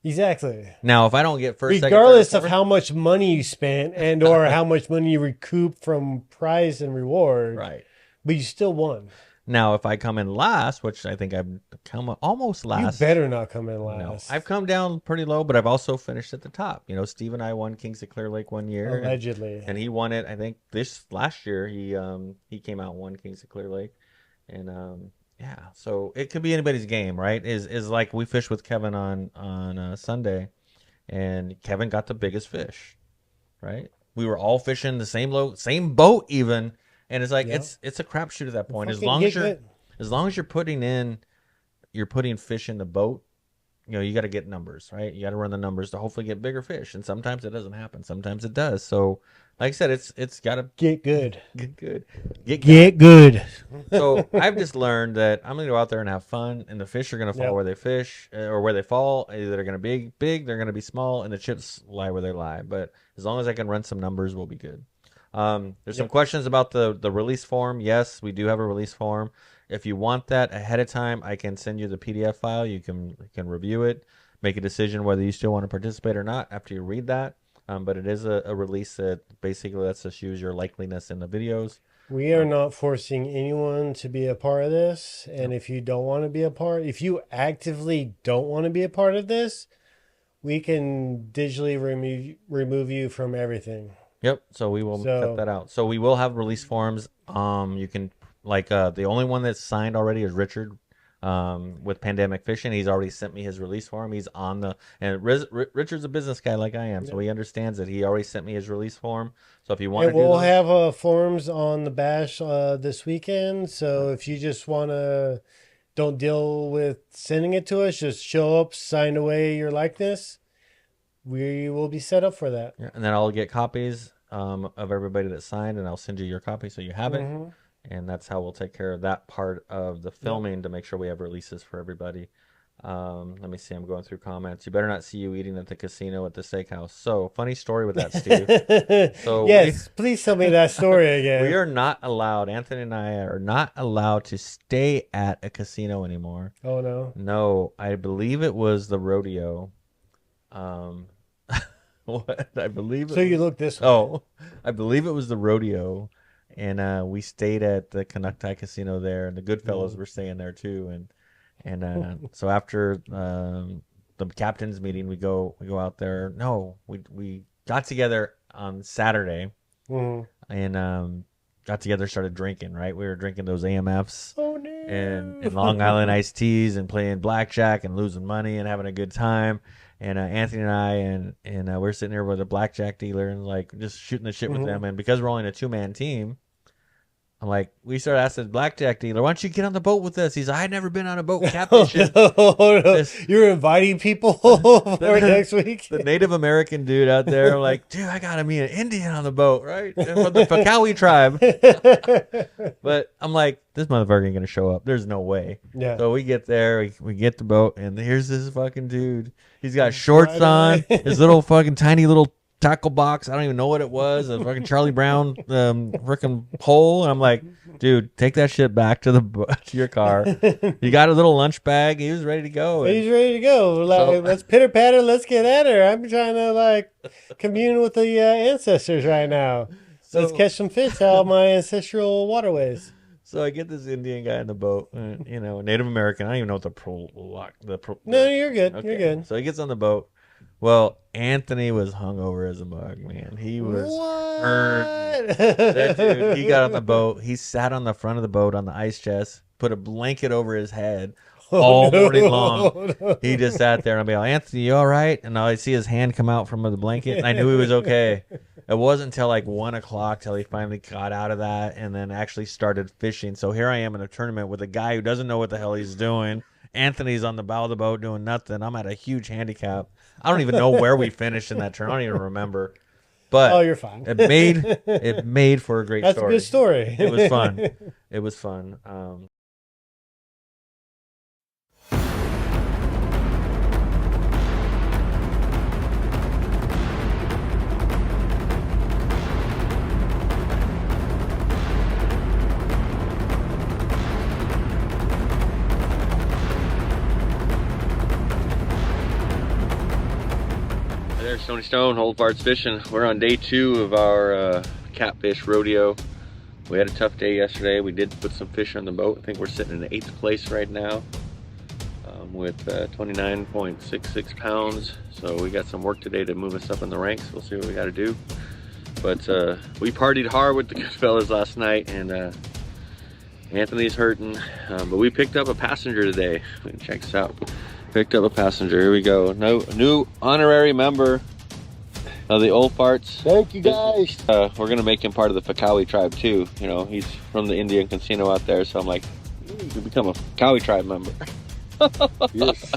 A: Exactly.
B: Now, if I don't get first,
A: regardless
B: second, third,
A: of how much money you spent and or how much money you recoup from prize and reward,
B: right?
A: But you still won.
B: Now, if I come in last, which I think I've come almost last,
A: you better not come in last.
B: No, I've come down pretty low, but I've also finished at the top. You know, Steve and I won Kings of Clear Lake one year,
A: allegedly,
B: and he won it. I think this last year he came out and won Kings of Clear Lake, and yeah, so it could be anybody's game, right? Is like we fished with Kevin on Sunday, and Kevin got the biggest fish, right? We were all fishing the same boat even, and it's like it's a crapshoot at that point. As long as you're putting fish in the boat, you know, you got to get numbers, right? You got to run the numbers to hopefully get bigger fish, and sometimes it doesn't happen. Sometimes it does. So, like I said, it's got to
A: get good,
B: get good. So I've just learned that I'm gonna go out there and have fun, and the fish are gonna fall where they fish or where they fall. Either they're gonna be big, they're gonna be small, and the chips lie where they lie. But as long as I can run some numbers, we'll be good. There's some questions about the release form. Yes, we do have a release form. If you want that ahead of time, I can send you the PDF file. You can review it, make a decision whether you still want to participate or not after you read that. But it is a release that basically lets us use your likeliness in the videos.
A: We are not forcing anyone to be a part of this. And if you don't want to be a part, if you actively don't want to be a part of this, we can digitally remove you from everything.
B: Yep. So we will cut that out. So we will have release forms. You can the only one that's signed already is Richard. With Pandemic Fishing, he's already sent me his release form. He's on Richard's a business guy like I am, so he understands that. He already sent me his release form. So if you want,
A: we'll have forms on the bash this weekend. So if you just want to, don't deal with sending it to us. Just show up, sign away your likeness. We will be set up for that.
B: Yeah, and then I'll get copies of everybody that signed, and I'll send you your copy so you have it. And that's how we'll take care of that part of the filming to make sure we have releases for everybody. Let me see. I'm going through comments. You better not see you eating at the casino at the steakhouse. So, funny story with that, Steve. So
A: yes, please tell me that story again.
B: We are not allowed, Anthony and I are not allowed to stay at a casino anymore.
A: Oh, no?
B: No, I believe it was the rodeo. What? I believe it
A: you look this way.
B: Oh, I believe it was the rodeo. And we stayed at the Canucti Casino there, and the Goodfellas were staying there too. And so after the captain's meeting, we go out there. No, we got together on Saturday, and got together, started drinking. Right, we were drinking those AMFs and Long Island iced teas, and playing blackjack and losing money and having a good time. And Anthony and I and we're sitting there with a blackjack dealer and like just shooting the shit with them. And because we're only a 2-man team, I'm like, we started asking the blackjack dealer, why don't you get on the boat with us? He's like, I'd never been on a boat
A: Oh,
B: catfishing.
A: no.
B: This
A: You're inviting people for
B: the,
A: next week?
B: the Native American dude out there, I'm like, dude, I gotta meet an Indian on the boat, right? From the Fakawi tribe. But I'm like, this motherfucker ain't gonna show up. There's no way.
A: Yeah.
B: So we get there, we get the boat, and here's this fucking dude. He's got shorts
A: Right
B: on,
A: away.
B: his little fucking tiny little tackle box. I don't even know what it was. A fucking Charlie Brown freaking pole. And I'm like, dude, take that shit back to to your car. You got a little lunch bag. He was ready to go.
A: He's ready to go. Like, let's pitter patter. Let's get at her. I'm trying to like commune with the ancestors right now. Let's catch some fish out of my ancestral waterways.
B: So I get this Indian guy in the boat, Native American. I don't even know what
A: No, you're good.
B: Okay.
A: You're good.
B: So he gets on the boat. Well, Anthony was hungover as a mug, man. He was hurt. That dude, he got on the boat. He sat on the front of the boat on the ice chest, put a blanket over his head all morning long. He just sat there and I'd be like, Anthony, you all right? And I see his hand come out from the blanket, and I knew he was okay. It wasn't until like 1 o'clock till he finally got out of that and then actually started fishing. So here I am in a tournament with a guy who doesn't know what the hell he's doing. Anthony's on the bow of the boat doing nothing. I'm at a huge handicap. I don't even know where we finished in that tournament. I don't even remember. But
A: oh, you're fine.
B: it made for a great
A: That's
B: story.
A: That's a good story.
B: It was fun. It was fun. There's Stony Stone, Old Farts Fishing. We're on day 2 of our catfish rodeo. We had a tough day yesterday. We did put some fish on the boat. I think we're sitting in 8th place right now with 29.66 pounds. So we got some work today to move us up in the ranks. We'll see what we got to do. But we partied hard with the good fellas last night, and Anthony's hurting. But we picked up a passenger today. Check this out. Picked up a passenger. Here we go. New honorary member of the Old Farts.
C: Thank you, guys.
B: We're gonna make him part of the Fakawi tribe too. You know, he's from the Indian casino out there, so I'm like, you can become a Fakawi tribe member.
C: Yes.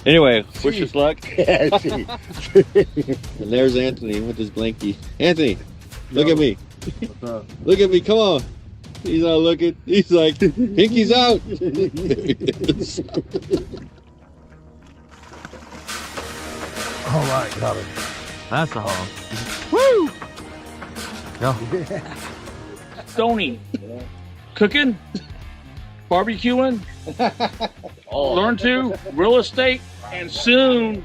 B: Anyway, wish us luck.
C: Yeah,
B: And there's Anthony with his blankie. Anthony, look at me.
C: What's up?
B: Look at me. Come on. He's not looking. He's like, pinky's out.
C: All right, got it.
B: That's a haul.
D: Woo!
B: Go.
D: Stoney. Cooking, barbecuing, learn to, real estate, and soon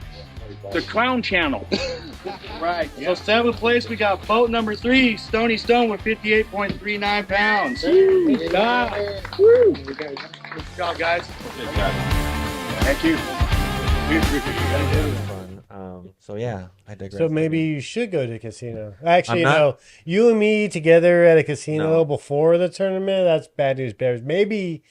D: the Clown Channel. Right. So 7th place, we got boat number 3, Stony Stone with 58.39 pounds. Good job. Good job, guys. Thank you.
B: So yeah, I digress.
A: So maybe you should go to a casino. Actually,
B: I'm not-
A: no. You and me together at a casino
B: No.
A: before the tournament, that's bad news bears. Maybe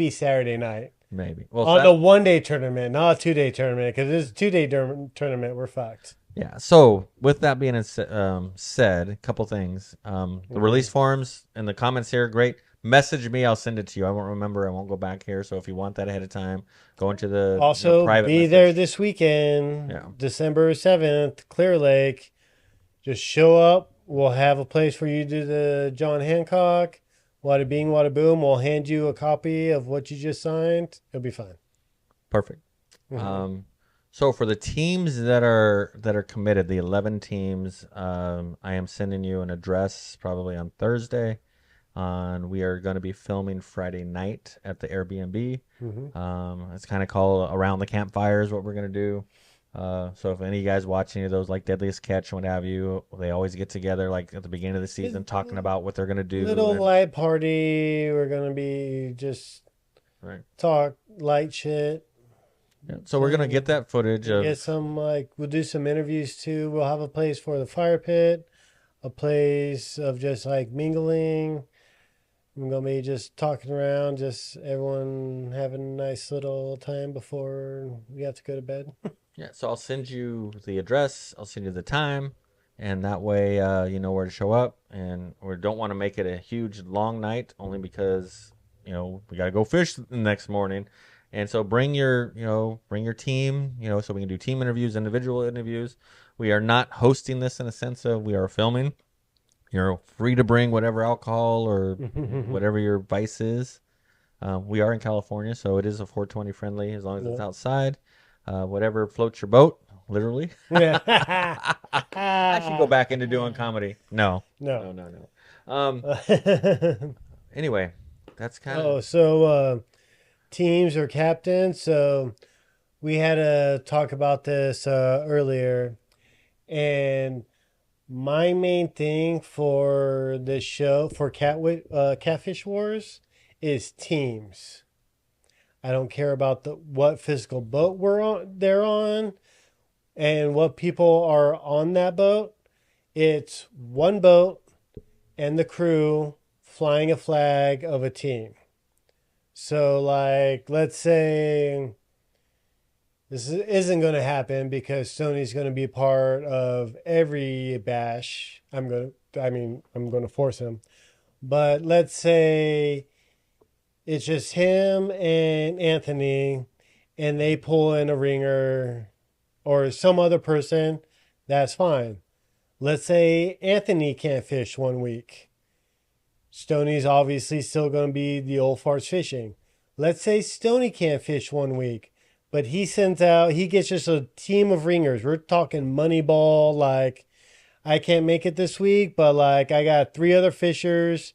A: Saturday night.
B: Maybe. Well,
A: On the 1-day tournament, not a 2-day tournament, because it's a 2-day tournament. We're fucked.
B: yeah. So with that being said, a couple things. The release forms in the comments here, great. Message me, I'll send it to you. I won't remember. I won't go back here. So if you want that ahead of time, go into the
A: Also,
B: private
A: be
B: message.
A: there this weekend,
B: Yeah.
A: December 7th, Clear Lake. Just show up. We'll have a place for you to do the John Hancock. Wada bing, wada boom. We'll hand you a copy of what you just signed. It'll be fine.
B: Perfect. So for the teams that are committed, the 11 teams, I am sending you an address probably on Thursday. We are going to be filming Friday night at the Airbnb. It's kind of called Around the Campfire is what we're going to do. So if any of you guys watch any of those like Deadliest Catch and what have you, they always get together like at the beginning of the season talking about what they're going to do.
A: Little light party. We're going to be just talk light shit.
B: Yeah. So we're going to get that footage of
A: Get some, we'll do some interviews too. We'll have a place for the fire pit, a place of just mingling. We're going to be just talking around, just everyone having a nice little time before we have to go to bed.
B: Yeah, so I'll send you the address. I'll send you the time. and that way you know where to show up, and we don't want to make it a huge long night only because we got to go fish the next morning. And so bring your team, so we can do team interviews, individual interviews. We are not hosting this in a sense of we are filming. You're free to bring whatever alcohol or whatever your vice is. We are in California, so it is a 420 friendly as long as it's outside. Whatever floats your boat, literally. I should go back into doing comedy. No. Anyway, that's kind of.
A: So teams or captains. So we had to talk about this earlier, and my main thing for this show for Catfish Wars is teams. I don't care about what physical boat they're on, and what people are on that boat. It's one boat and the crew flying a flag of a team. So, like, let's say this isn't going to happen because Stoney's going to be part of every bash. I'm going to force him. But let's say it's just him and Anthony, and they pull in a ringer or some other person. That's fine. Let's say Anthony can't fish one week. Stoney's obviously still going to be the old farts fishing. Let's say Stoney can't fish one week, but he gets just a team of ringers. We're talking Moneyball, like, I can't make it this week, but like I got 3 other fishers.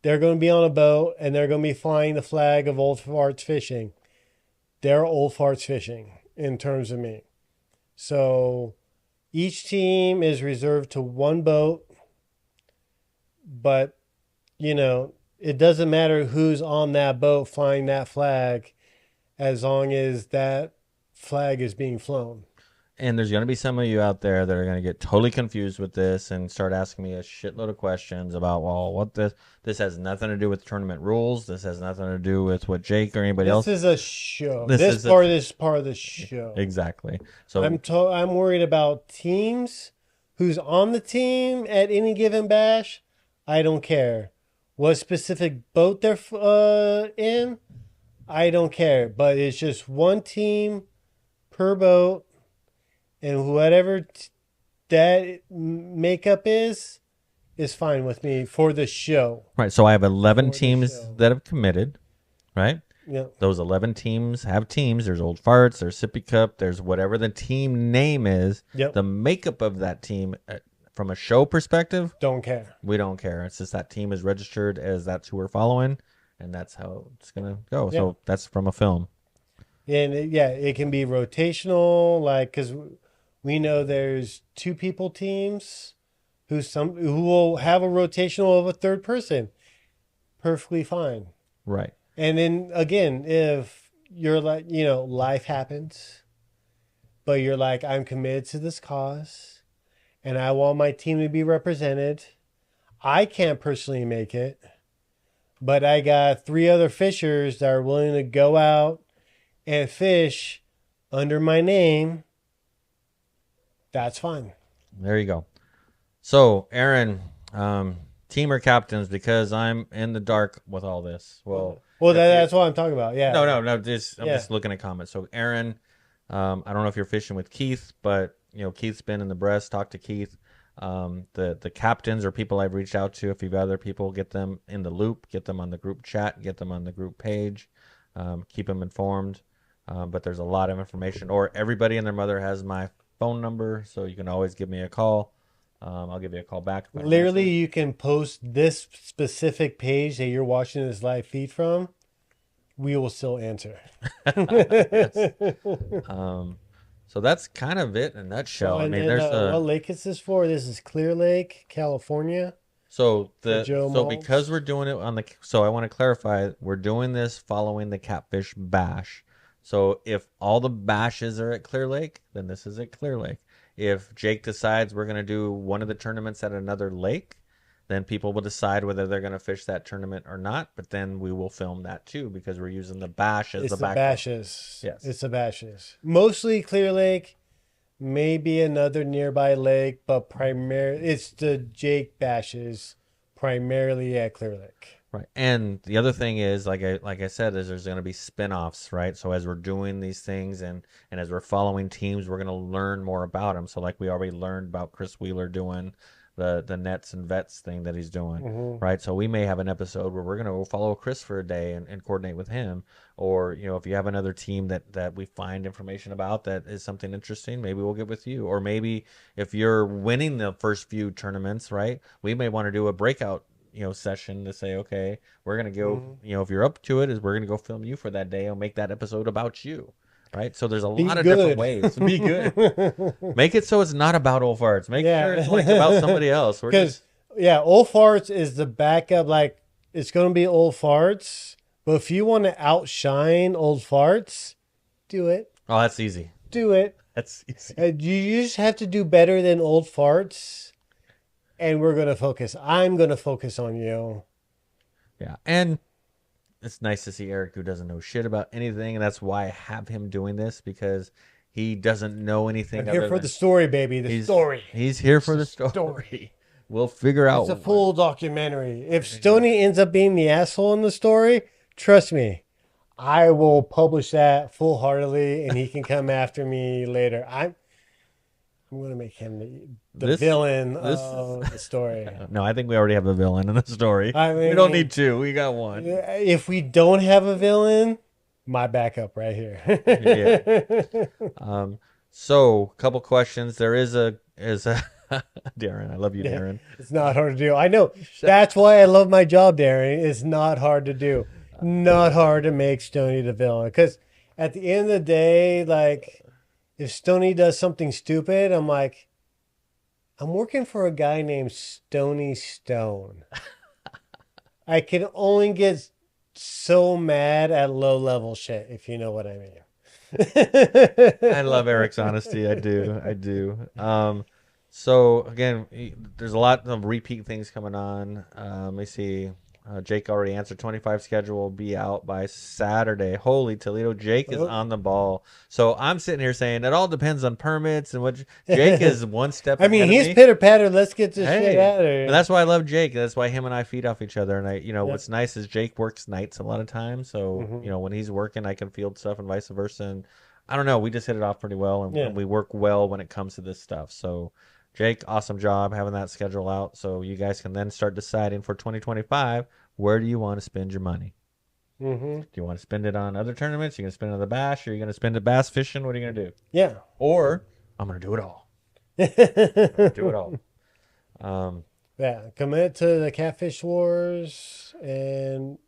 A: They're going to be on a boat, and they're going to be flying the flag of old farts fishing. They're old farts fishing in terms of me. So each team is reserved to one boat, but it doesn't matter who's on that boat flying that flag as long as that flag is being flown.
B: And there's going to be some of you out there that are going to get totally confused with this and start asking me a shitload of questions about, well, what this has nothing to do with tournament rules. This has nothing to do with what Jake or anybody else.
A: This is a show. This is part of the show.
B: Exactly. So
A: I'm worried about teams. Who's on the team at any given bash? I don't care. What specific boat they're in? I don't care. But it's just one team per boat, and whatever that makeup is fine with me for the show.
B: Right. So I have 11 teams that have committed, right?
A: Yeah.
B: Those 11 teams have teams. There's Old Farts, there's Sippy Cup, there's whatever the team name is.
A: Yep.
B: The makeup of that team, from a show perspective,
A: don't care.
B: We don't care. It's just that team is registered as that's who we're following, and that's how it's going to go. Yeah. So that's from a film.
A: And it can be rotational, like, because we know there's 2 people teams who will have a rotational of a third person. Perfectly fine.
B: Right.
A: And then again, if you're like, life happens, but you're like, I'm committed to this cause and I want my team to be represented. I can't personally make it, but I got 3 other fishers that are willing to go out and fish under my name. That's fine.
B: There you go. So, Aaron, team or captains, because I'm in the dark with all this. Well,
A: that's what I'm talking about. Yeah.
B: No. I'm just looking at comments. So, Aaron, I don't know if you're fishing with Keith, but Keith's been in the breast. Talk to Keith. The captains or people I've reached out to. If you've other people, get them in the loop. Get them on the group chat. Get them on the group page. Keep them informed. But there's a lot of information. Or everybody and their mother has my phone number, so you can always give me a call. I'll give you a call back.
A: Literally, you can post this specific page that you're watching this live feed from. We will still answer.
B: So that's kind of it in a nutshell.
A: What lake is this for? This is Clear Lake, California.
B: Because we're doing it so I want to clarify, we're doing this following the Catfish Bash. So if all the bashes are at Clear Lake, then this is at Clear Lake. If Jake decides we're going to do one of the tournaments at another lake, then people will decide whether they're going to fish that tournament or not. But then we will film that too, because we're using the bash as the background.
A: Bashes.
B: Yes.
A: It's the bashes. Mostly Clear Lake, maybe another nearby lake, but primarily it's the Jake bashes primarily at Clear Lake.
B: Right. And the other thing is, like I said, is there's going to be spin-offs, right? So as we're doing these things and as we're following teams, we're going to learn more about them. So like we already learned about Chris Wheeler doing the nets and vets thing that he's doing, right? So we may have an episode where we're going to follow Chris for a day and coordinate with him. Or, if you have another team that we find information about that is something interesting, maybe we'll get with you. Or maybe if you're winning the first few tournaments, right, we may want to do a breakout session to say, okay, we're gonna go, if you're up to it, is we're gonna go film you for that day and make that episode about you, right? So there's a lot of different ways. Be good. Make it so it's not about old farts. Make sure it's like about somebody else.
A: Because old farts is the backup. Like it's gonna be old farts, but if you want to outshine old farts, do it.
B: Oh, that's easy.
A: Do it.
B: That's easy.
A: You just have to do better than old farts. And we're going to focus. I'm going to focus on you.
B: Yeah. And it's nice to see Eric, who doesn't know shit about anything. And that's why I have him doing this, because he doesn't know anything.
A: I'm here for the story, baby. Story.
B: He's here for the story. We'll figure out.
A: It's a full documentary. If Stoney ends up being the asshole in the story, trust me, I will publish that full-heartedly, and he can come after me later. I'm going to make him the villain of the story.
B: No, I think we already have a villain in the story. We don't need two. We got one.
A: If we don't have a villain, my backup right here.
B: Yeah. So, a couple questions. There is a Darren. I love you, Darren.
A: It's not hard to do. I know. That's why I love my job, Darren. It's not hard to do. Not hard to make Stoney the villain. Because at the end of the day, like, if Stoney does something stupid, I'm like, I'm working for a guy named Stoney Stone. I can only get so mad at low-level shit, if you know what I mean.
B: I love Eric's honesty. I do. So, again, there's a lot of repeat things coming on. Let me see. Jake already answered. 25 schedule will be out by Saturday. Holy Toledo. Jake is on the ball. So I'm sitting here saying it all depends on permits and what Jake is one step
A: I mean, he's pitter-patter. Let's get this shit out of here.
B: And that's why I love Jake. That's why him and I feed off each other. And what's nice is Jake works nights a lot of times. So, when he's working, I can field stuff and vice versa. And I don't know. We just hit it off pretty well. And we work well when it comes to this stuff. So, Jake, awesome job having that schedule out. So you guys can then start deciding for 2025, where do you want to spend your money? Do you want to spend it on other tournaments? You're going to spend it on the bash? Or are you going to spend it bass fishing? What are you going to do?
A: Yeah.
B: Or I'm going to do it all. Do it all.
A: Commit to the Catfish Wars. And,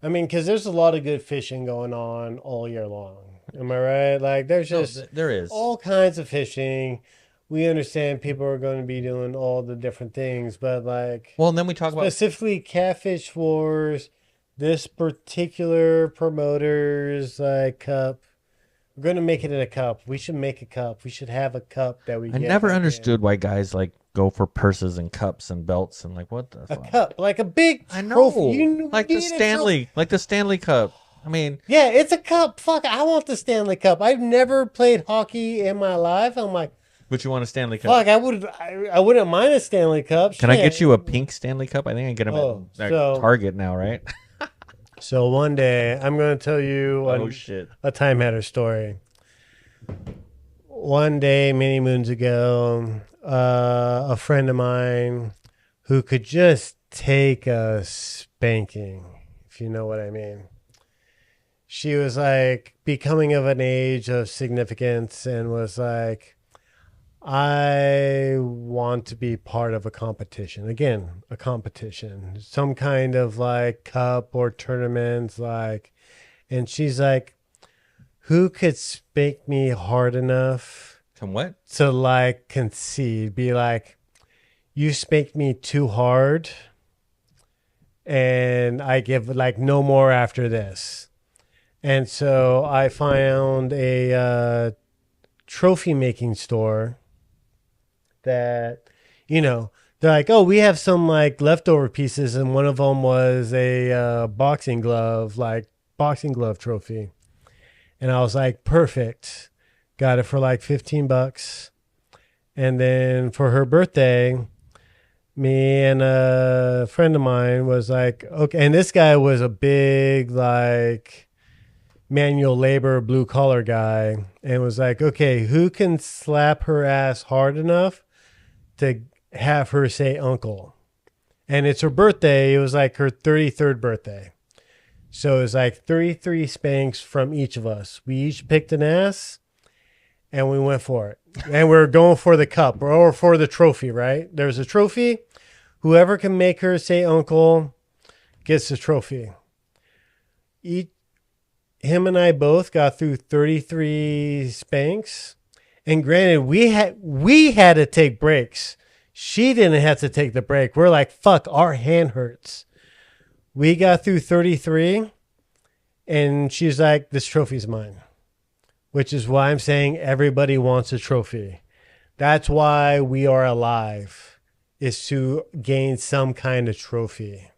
A: I mean, because there's a lot of good fishing going on all year long. Am I right? Like, there's just
B: there is
A: all kinds of fishing. We understand people are going to be doing all the different things, but like...
B: Well, and then we talk about...
A: Specifically, Catfish Wars, this particular promoter's cup. We're going to make it in a cup. We should make a cup. We should have a cup that we
B: I never understood why guys go for purses and cups and belts and what the fuck?
A: A cup, like a big
B: I know.
A: Trophy.
B: Like the Stanley Cup. I mean...
A: Yeah, it's a cup. Fuck, I want the Stanley Cup. I've never played hockey in my life. I'm like...
B: But you want a Stanley Cup?
A: Fuck, I wouldn't mind a Stanley Cup.
B: Can I get you a pink Stanley Cup? I think I can get them at Target now, right?
A: So one day, I'm going to tell you a Time Hatter story. One day, many moons ago, a friend of mine who could just take a spanking, if you know what I mean. She was becoming of an age of significance and was like, I want to be part of a competition. Again, a competition. Some kind of cup or tournament. And she's like, who could spank me hard enough to concede? Be like, you spanked me too hard and I give no more after this. And so I found a trophy making store that, they're like, oh, we have some leftover pieces, and one of them was a boxing glove trophy. And I was like, perfect. Got it for like $15. And then for her birthday, me and a friend of mine was like, okay. And this guy was a big, like, manual labor, blue collar guy. And was like, okay, who can slap her ass hard enough to have her say uncle? And it's her birthday. It was like her 33rd birthday. So it was like 33 spanks from each of us. We each picked an ass and we went for it. And we are going for the cup or for the trophy, right? There's a trophy. Whoever can make her say uncle gets the trophy. Him and I both got through 33 spanks. And granted, we had to take breaks. She didn't have to take the break. We're like, fuck, our hand hurts. We got through 33, and she's like, this trophy's mine. Which is why I'm saying everybody wants a trophy. That's why we are alive, is to gain some kind of trophy.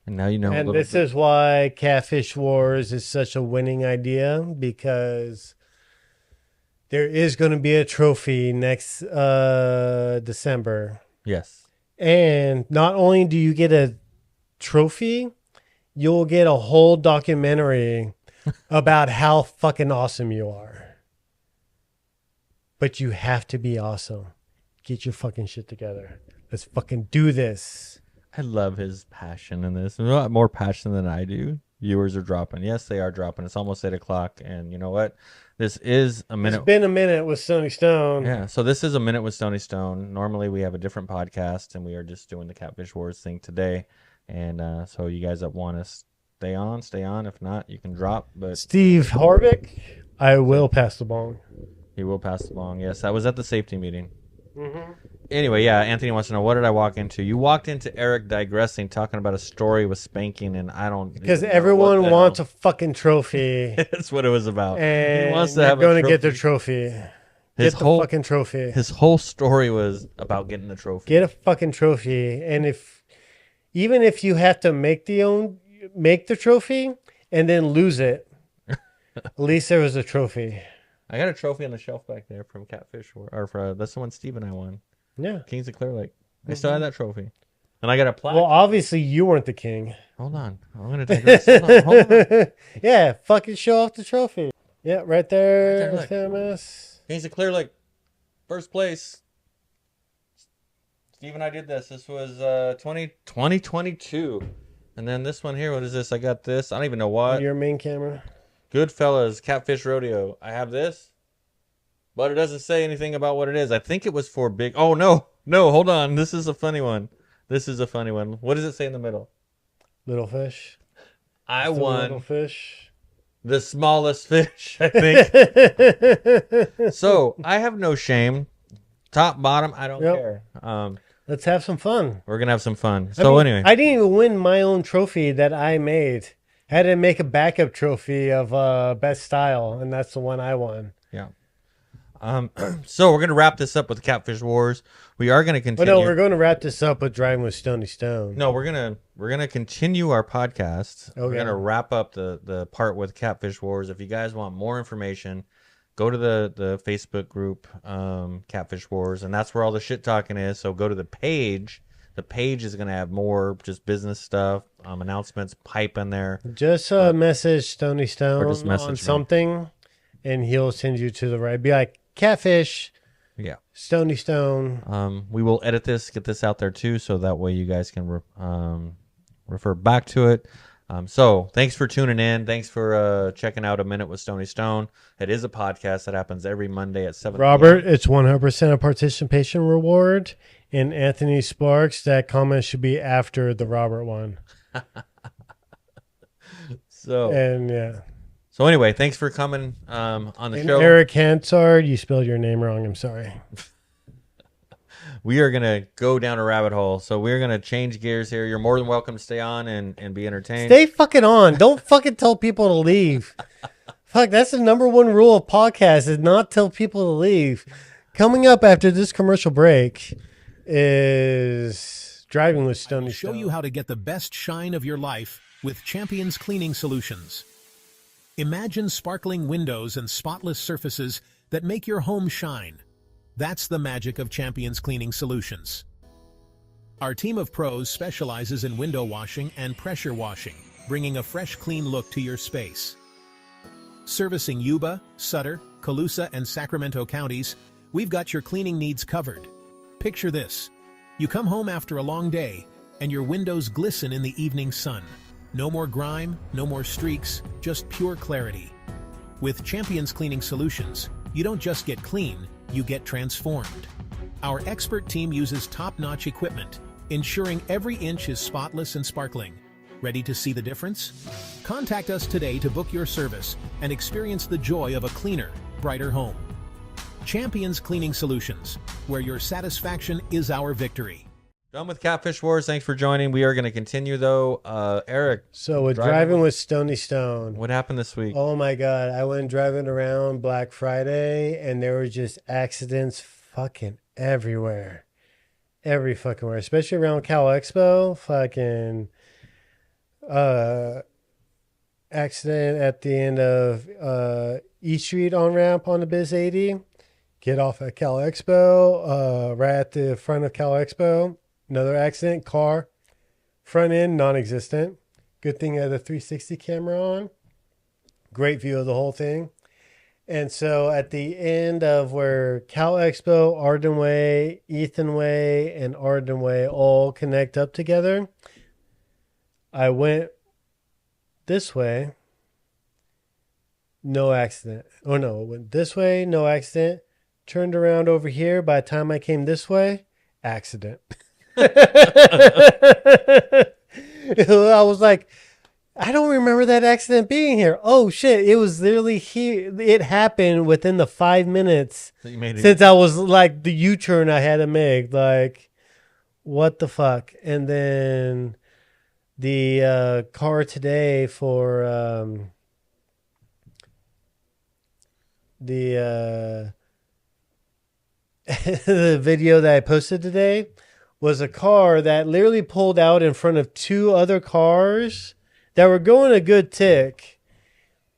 B: And now you know.
A: And this is why Catfish Wars is such a winning idea, because there is going to be a trophy next December.
B: Yes.
A: And not only do you get a trophy, you'll get a whole documentary about how fucking awesome you are. But you have to be awesome. Get your fucking shit together. Let's fucking do this.
B: I love his passion in this. A lot more passion than I do. Viewers are dropping. Yes, they are dropping. It's almost 8 o'clock. And you know what? This is a minute.
A: It's been a minute with Stony Stone.
B: Yeah. So this is a minute with Stony Stone. Normally we have a different podcast, and we are just doing the Catfish Wars thing today. And so you guys that want to stay on, stay on. If not, you can drop. But
A: Steve Harvick, I will pass the bong.
B: he will pass the bong. Yes, that was at the safety meeting. Mm-hmm. Anyway, yeah, Anthony wants to know, what did I walk into? You walked into Eric digressing, talking about a story with spanking, and I don't...
A: Because everyone wants a fucking trophy.
B: That's what it was about.
A: And
B: he wants to
A: they're
B: have
A: going to get their trophy. Get the fucking trophy.
B: His whole story was about getting the trophy.
A: Get a fucking trophy. And even if you have to make the trophy and then lose it, at least there was a trophy.
B: I got a trophy on the shelf back there from Catfish, that's the one Steve and I won.
A: Yeah.
B: Kings of Clear Lake. I still have that trophy. And I got a plaque.
A: Well, obviously you weren't the king.
B: Hold on. I'm going to digress. Hold on.
A: Yeah, fucking show off the trophy. Yeah, right there.
B: Right there,
A: Miss.
B: Kings of Clear Lake. First place. Steve and I did this. This was 2022. And then this one here, what is this? I got this. I don't even know what.
A: Your main camera.
B: Goodfellas, Catfish Rodeo. I have this, but it doesn't say anything about what it is. I think it was for big... Oh, no, hold on. This is a funny one. What does it say in the middle?
A: Little fish.
B: I won
A: Little fish.
B: the smallest fish, I think. So, I have no shame. Top, bottom, I don't care.
A: Let's have some fun.
B: We're going to have some fun. So, anyway.
A: I didn't even win my own trophy that I made. I had to make a backup trophy of best style, and that's the one I won.
B: Yeah. So we're gonna wrap this up with Catfish Wars. We are gonna continue.
A: But no, we're gonna wrap this up with Driving with Stony Stone.
B: No, we're gonna continue our podcast.
A: Okay.
B: We're gonna wrap up the part with Catfish Wars. If you guys want more information, go to the Facebook group, Catfish Wars, and that's where all the shit talking is. So go to the page. The page is going to have more just business stuff, announcements, pipe in there.
A: Just message Stony Stone on something,
B: me.
A: And he'll send you to the right. Be like, Catfish,
B: yeah,
A: Stony Stone.
B: We will edit this, get this out there too, so that way you guys can refer back to it. So thanks for tuning in. Thanks for checking out A Minute with Stony Stone. It is a podcast that happens every Monday at 7
A: Robert, p.m. It's 100% a participation reward. And Anthony Sparks, that comment should be after the Robert one.
B: So anyway, thanks for coming on the show.
A: Eric Hansard, you spelled your name wrong. I'm sorry.
B: We are going to go down a rabbit hole. So we're going to change gears here. You're more than welcome to stay on and be entertained.
A: Stay fucking on. Don't fucking tell people to leave. Fuck, that's the number one rule of podcasts, is not tell people to leave. Coming up after this commercial break is Driving with Stony Stone.
E: Show you how to get the best shine of your life with Champion's Cleaning Solutions. Imagine sparkling windows and spotless surfaces that make your home shine. That's the magic of Champions Cleaning Solutions. Our team of pros specializes in window washing and pressure washing, bringing a fresh, clean look to your space. Servicing Yuba, Sutter, Colusa, and Sacramento counties, we've got your cleaning needs covered. Picture this. You come home after a long day, and your windows glisten in the evening sun. No more grime, no more streaks, just pure clarity. With Champions Cleaning Solutions, you don't just get clean, you get transformed. Our expert team uses top-notch equipment, ensuring every inch is spotless and sparkling. Ready to see the difference? Contact us today to book your service and experience the joy of a cleaner, brighter home. Champions Cleaning Solutions, where your satisfaction is our victory.
B: Done with Catfish Wars. Thanks for joining. We are going to continue, though. Eric.
A: So with driving with Stony Stone.
B: What happened this week?
A: Oh, my God. I went driving around Black Friday, and there were just accidents fucking everywhere. Every fucking where. Especially around Cal Expo. Fucking accident at the end of E Street on-ramp on the Biz 80. Get off at Cal Expo. Right at the front of Cal Expo. Another accident, car, front end, non-existent. Good thing I had a 360 camera on. Great view of the whole thing. And so at the end of where Cal Expo, Arden Way, Ethan Way, and Arden Way all connect up together, I went this way, no accident. Oh no, it went this way, no accident. Turned around over here. By the time I came this way, accident. I was like, I don't remember that accident being here. Oh shit, it was literally here. It happened within the 5 minutes since I was like the U-turn I had to make. Like, what the fuck? And then the car today for the the video that I posted today was a car that literally pulled out in front of two other cars that were going a good tick,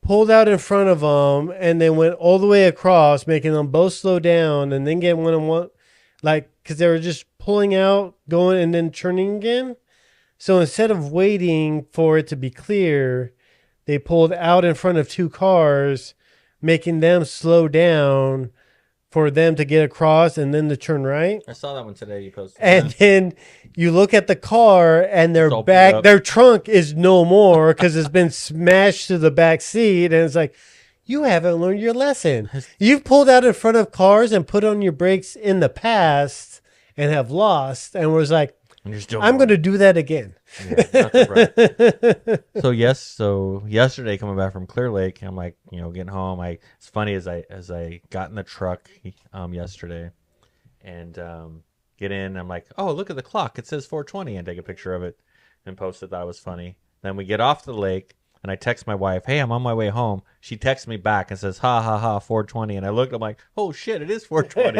A: pulled out in front of them, and then went all the way across, making them both slow down, and then get one on one, like, because they were just pulling out, going, and then turning again. So instead of waiting for it to be clear, they pulled out in front of two cars, making them slow down for them to get across and then to turn right.
B: I saw that one today. You posted.
A: And then you look at the car and their
B: It's
A: back, their trunk is no more because it's been smashed to the back seat. And it's like, you haven't learned your lesson. You've pulled out in front of cars and put on your brakes in the past and have lost. And was like, I'm going to do that again.
B: Yeah, right. So yesterday coming back from Clear Lake, I'm like, getting home. It's funny as I got in the truck yesterday and get in, I'm like, oh, look at the clock. It says 4:20, and take a picture of it and post it. That was funny. Then we get off the lake and I text my wife, hey, I'm on my way home. She texts me back and says, ha ha ha, 4:20. And I looked, I'm like, oh shit, it is 4:20.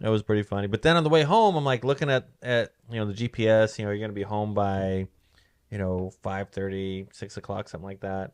B: That was pretty funny. But then on the way home, I'm like looking at the GPS, you're going to be home by 5:30, 6 o'clock, something like that.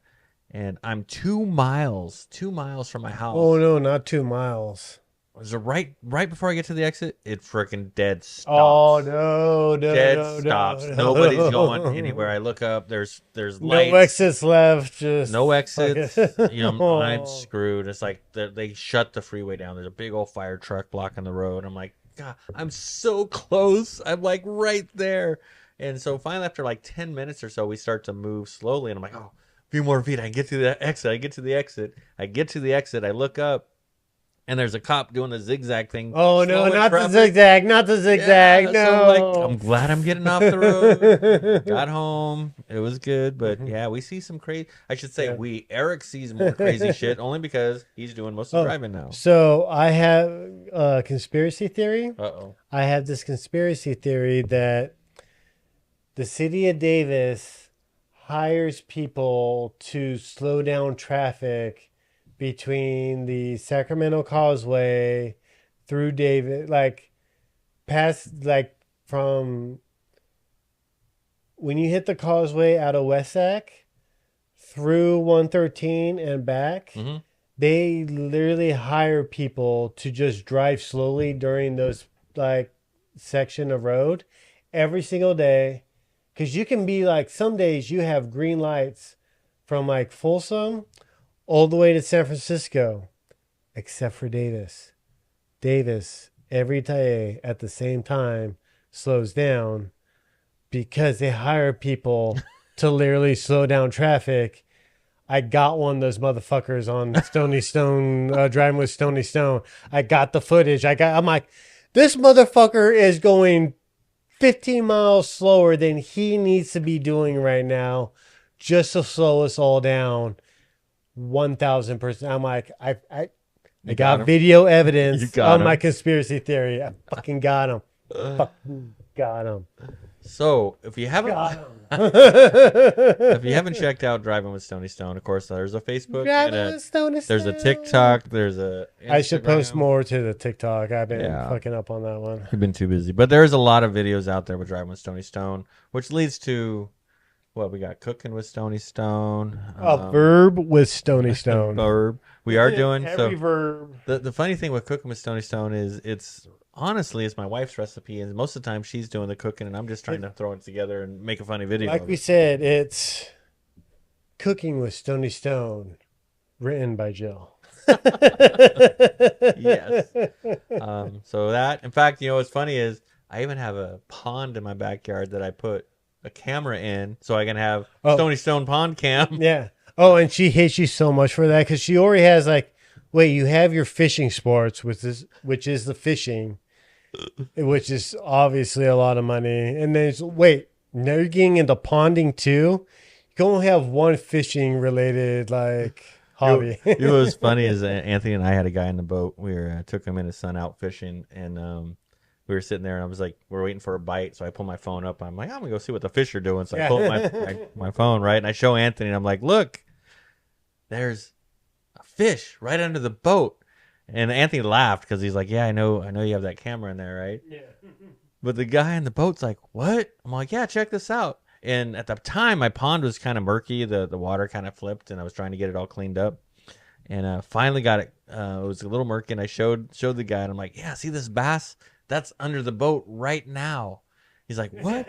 B: And I'm 2 miles from my house.
A: Oh no, not 2 miles.
B: Was it right before I get to the exit? It freaking dead stops.
A: Oh no,
B: dead stops.
A: No.
B: Nobody's going anywhere. I look up. There's lights.
A: No exits left. Just
B: no exits.
A: okay.
B: I'm screwed. It's like they shut the freeway down. There's a big old fire truck blocking the road. I'm like, God, I'm so close. I'm like right there. And so finally, after like 10 minutes or so, we start to move slowly. And I'm like, oh, a few more feet. I can get to the exit. I get to the exit. I look up. And there's a cop doing the zigzag thing.
A: Oh, no, not the zigzag. Not the zigzag.
B: Yeah,
A: no.
B: So I'm glad I'm getting off the road. Got home. It was good. But yeah, we see some crazy. I should say Eric sees more crazy shit only because he's doing most of the driving now.
A: So I have a conspiracy theory.
B: Uh-oh.
A: I have this conspiracy theory that the city of Davis hires people to slow down traffic between the Sacramento Causeway through Davis, like past, like from when you hit the causeway out of West Sac through 113 and back, they literally hire people to just drive slowly during those like section of road every single day. Because you can be like, some days you have green lights from like Folsom all the way to San Francisco, except for Davis. Davis, every day at the same time, slows down because they hire people to literally slow down traffic. I got one of those motherfuckers on Stony Stone, driving with Stony Stone. I got the footage. I'm like, this motherfucker is going 15 miles slower than he needs to be doing right now just to slow us all down 1,000%. I'm like, I got video evidence on my conspiracy theory. I fucking got him. Fucking got him.
B: So if you haven't checked out Driving with Stony Stone, of course there's a Facebook, there's a TikTok, there's a Instagram.
A: I should post more to the TikTok. I've been fucking up on that one.
B: I've been too busy, but there's a lot of videos out there with Driving with Stony Stone, which leads to what we got: Cooking with Stony Stone,
A: a verb with Stony Stone.
B: Verb. We are doing
A: every verb.
B: The funny thing with Cooking with Stony Stone is it's my wife's recipe, and most of the time she's doing the cooking, and I'm just trying to throw it together and make a funny video.
A: Like we said, it's Cooking with Stony Stone, written by Jill.
B: Yes. So that, in fact, what's funny is I even have a pond in my backyard that I put a camera in so I can have Stony Stone pond cam.
A: Yeah. Oh, and she hates you so much for that because she already has you have your fishing sports, which is the fishing, which is obviously a lot of money. And then now you're getting into ponding too. You can only have one fishing related hobby.
B: It was funny is Anthony and I had a guy in the boat. We took him and his son out fishing, and we were sitting there, and I was like, we're waiting for a bite. So I pull my phone up. I'm like, I'm gonna go see what the fish are doing. So I pull up my phone, right, and I show Anthony, and I'm like, look, there's a fish right under the boat. And Anthony laughed because he's like, yeah, I know you have that camera in there, right? Yeah. But the guy in the boat's like, what? I'm like, yeah, check this out. And at the time, my pond was kind of murky. The water kind of flipped, and I was trying to get it all cleaned up. And finally got it. It was a little murky, and I showed the guy, and I'm like, yeah, see this bass? That's under the boat right now. He's like, what?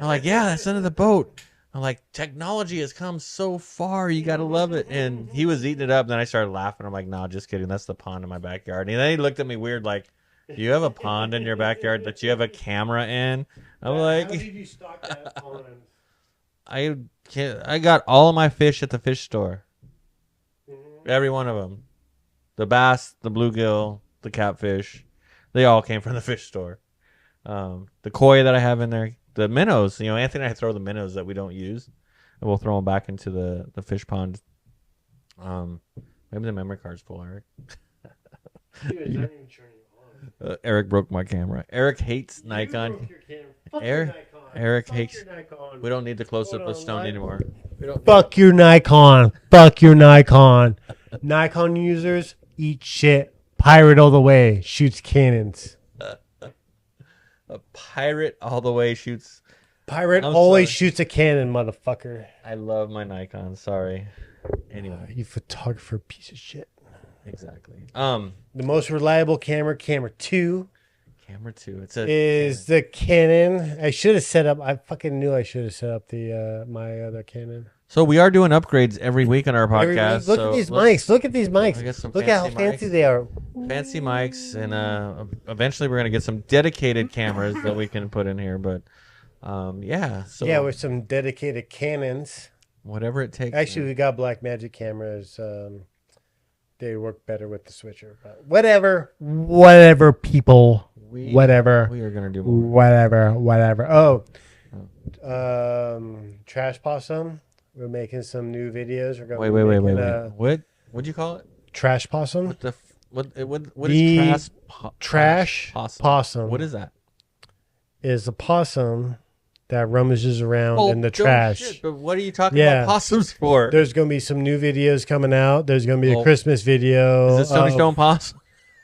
B: I'm like, yeah, that's under the boat. I'm like, technology has come so far. You got to love it. And he was eating it up. Then I started laughing. I'm like, no, just kidding. That's the pond in my backyard. And then he looked at me weird like, do you have a pond in your backyard that you have a camera in? I'm like, how did you stock that pond? I got all of my fish at the fish store. Every one of them. The bass, the bluegill, the catfish. They all came from the fish store. The koi that I have in there. The minnows, Anthony and I throw the minnows that we don't use, and we'll throw them back into the fish pond. Maybe the memory card's full, Eric. Eric broke my camera. Eric hates Nikon. Eric hates. We don't need the close up of Stone anymore.
A: Fuck your Nikon. Fuck your Nikon. Nikon users eat shit. Pirate all the way. Shoots cannons.
B: A pirate all the way shoots.
A: Pirate always shoots a cannon, motherfucker.
B: I love my Nikon. Sorry. Anyway,
A: you photographer piece of shit.
B: Exactly.
A: The most reliable camera 2.
B: Camera 2.
A: Is the Canon. I should have set up. I fucking knew I should have set up the my other Canon.
B: So we are doing upgrades every week on our podcast.
A: Look at these mics. Look at these mics. Look at how fancy they are.
B: Fancy mics, and eventually we're gonna get some dedicated cameras that we can put in here. But yeah. So
A: yeah, with some dedicated Canons.
B: Whatever it takes.
A: Actually, we got Blackmagic cameras. They work better with the switcher. But whatever, people. Whatever.
B: We are gonna do more.
A: Whatever. Oh, Trash Possum. We're making some new videos. We're going
B: wait. What'd you call it?
A: Trash Possum.
B: What is
A: trash possum?
B: What is that?
A: Is a possum that rummages around in the trash.
B: Shit, but what are you talking about possums for?
A: There's going to be some new videos coming out. There's going to be a Christmas video.
B: Is it Stony Stone Possum?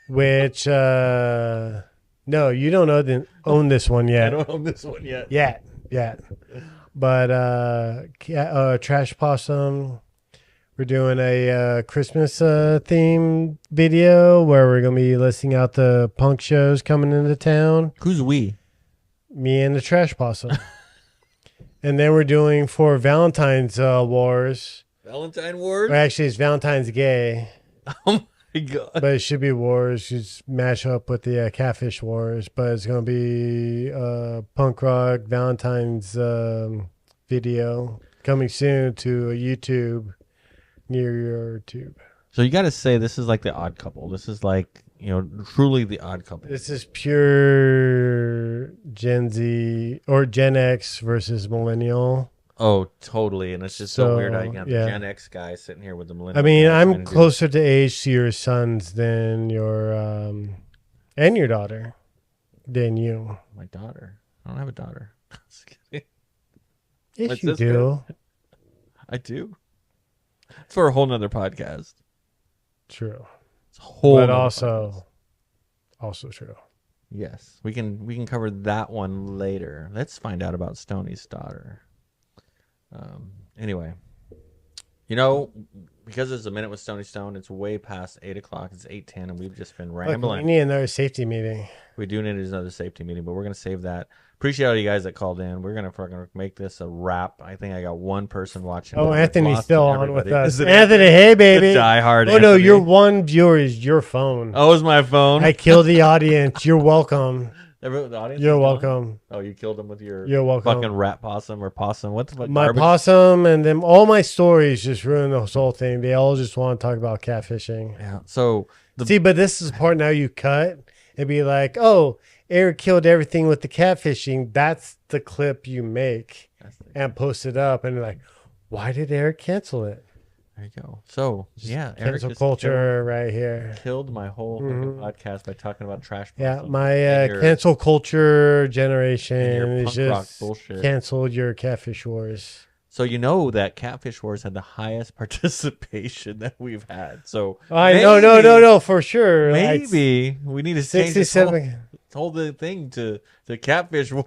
A: Which, no, you don't own this one yet.
B: I don't own this one yet.
A: Yet. But Trash Possum, We're doing a Christmas theme video where we're gonna be listing out the punk shows coming into town.
B: Who's we?
A: Me and the Trash Possum. And then we're doing for Valentine's Wars.
B: Valentine Wars?
A: Or actually, it's Valentine's Gay.
B: Oh my god.
A: But it should be Wars. Just match up with the Catfish Wars. But it's going to be punk rock Valentine's video coming soon to YouTube near your tube.
B: So you got to say this is like the Odd Couple. This is like, truly the Odd Couple.
A: This is pure Gen Z or Gen X versus Millennial.
B: Oh, totally. And it's just so weird how you got
A: yeah.
B: the Gen X guy sitting here with the millennial.
A: I mean,
B: guy
A: I'm closer to age to your sons than your and your daughter than you.
B: My daughter. I don't have a daughter. Just kidding.
A: Yes,
B: My
A: you
B: sister.
A: do.
B: I do. It's for a whole nother podcast.
A: True.
B: It's a whole
A: But
B: nother
A: also
B: podcast.
A: true.
B: Yes. We can cover that one later. Let's find out about Stoney's daughter. Anyway. Because it's a minute with Stoney Stone, it's way past 8 o'clock. It's 8:10, and we've just been
A: Look,
B: rambling.
A: we need another safety meeting.
B: We do need another safety meeting, but we're going to save that. Appreciate all you guys that called in. We're going to fucking make this a wrap. I think I got one person watching.
A: Oh,
B: but
A: Anthony's
B: lost
A: still
B: them,
A: on with
B: everybody.
A: us.
B: Is it
A: Anthony, hey, baby.
B: Die hard.
A: Oh, no,
B: Anthony.
A: your one viewer is your phone.
B: Oh, it's my phone.
A: I killed the audience. You're welcome.
B: The audience
A: You're
B: is gone?
A: welcome.
B: Oh, you killed him with your
A: You're welcome.
B: fucking rat possum or possum. What the fuck?
A: My
B: garbage?
A: possum and then all my stories just ruin this whole thing. They all just want to talk about catfishing.
B: Yeah. So
A: See, but this is the part now you cut and be like, oh, Eric killed everything with the catfishing. That's the clip you make and post it up. And you're like, why did Eric cancel it?
B: there you go. So yeah, Eric
A: Cancel
B: just
A: culture right here.
B: killed my whole fucking podcast by talking about trash.
A: Yeah,
B: possum
A: my
B: and your-
A: cancel culture
B: and
A: generation
B: your
A: is
B: punk rock
A: just
B: bullshit.
A: canceled your Catfish Wars.
B: So that Catfish Wars had the highest participation that we've had. So
A: No, for sure.
B: Maybe we need to change this
A: 67.
B: whole the thing to Catfish Wars.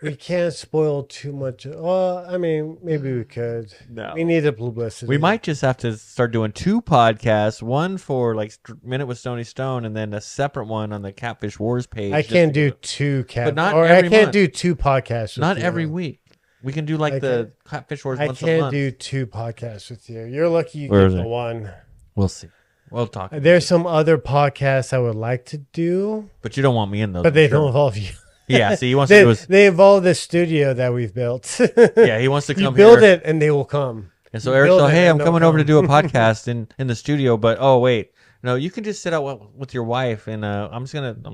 A: We can't spoil too much. Well, I mean, maybe we could.
B: No.
A: We need the publicity.
B: We might just have to start doing two podcasts, one for like Minute with Stoney Stone, and then a separate one on the Catfish Wars page.
A: I
B: just
A: can't
B: to-
A: do two
B: But not
A: or
B: every
A: I can't
B: month.
A: do two podcasts.
B: not
A: with
B: every
A: you.
B: week. We can do like
A: I
B: the Catfish Wars
A: I
B: once a
A: can't
B: month.
A: do two podcasts with you. You're lucky you
B: Where
A: get
B: is
A: the
B: it?
A: one.
B: We'll see. We'll talk.
A: There's some other podcasts I would like to do,
B: But you don't want me in those.
A: but they
B: I'm sure.
A: don't involve you.
B: Yeah, see, he wants to do his.
A: They involve the studio that we've built.
B: Yeah, he wants to
A: You
B: come
A: build
B: here.
A: it and they will come.
B: And so
A: You
B: Eric's
A: build
B: like,
A: it
B: hey,
A: and
B: I'm
A: they'll
B: coming over to
A: come.
B: do a podcast in the studio, but oh wait, no, you can just sit out with your wife, and I'm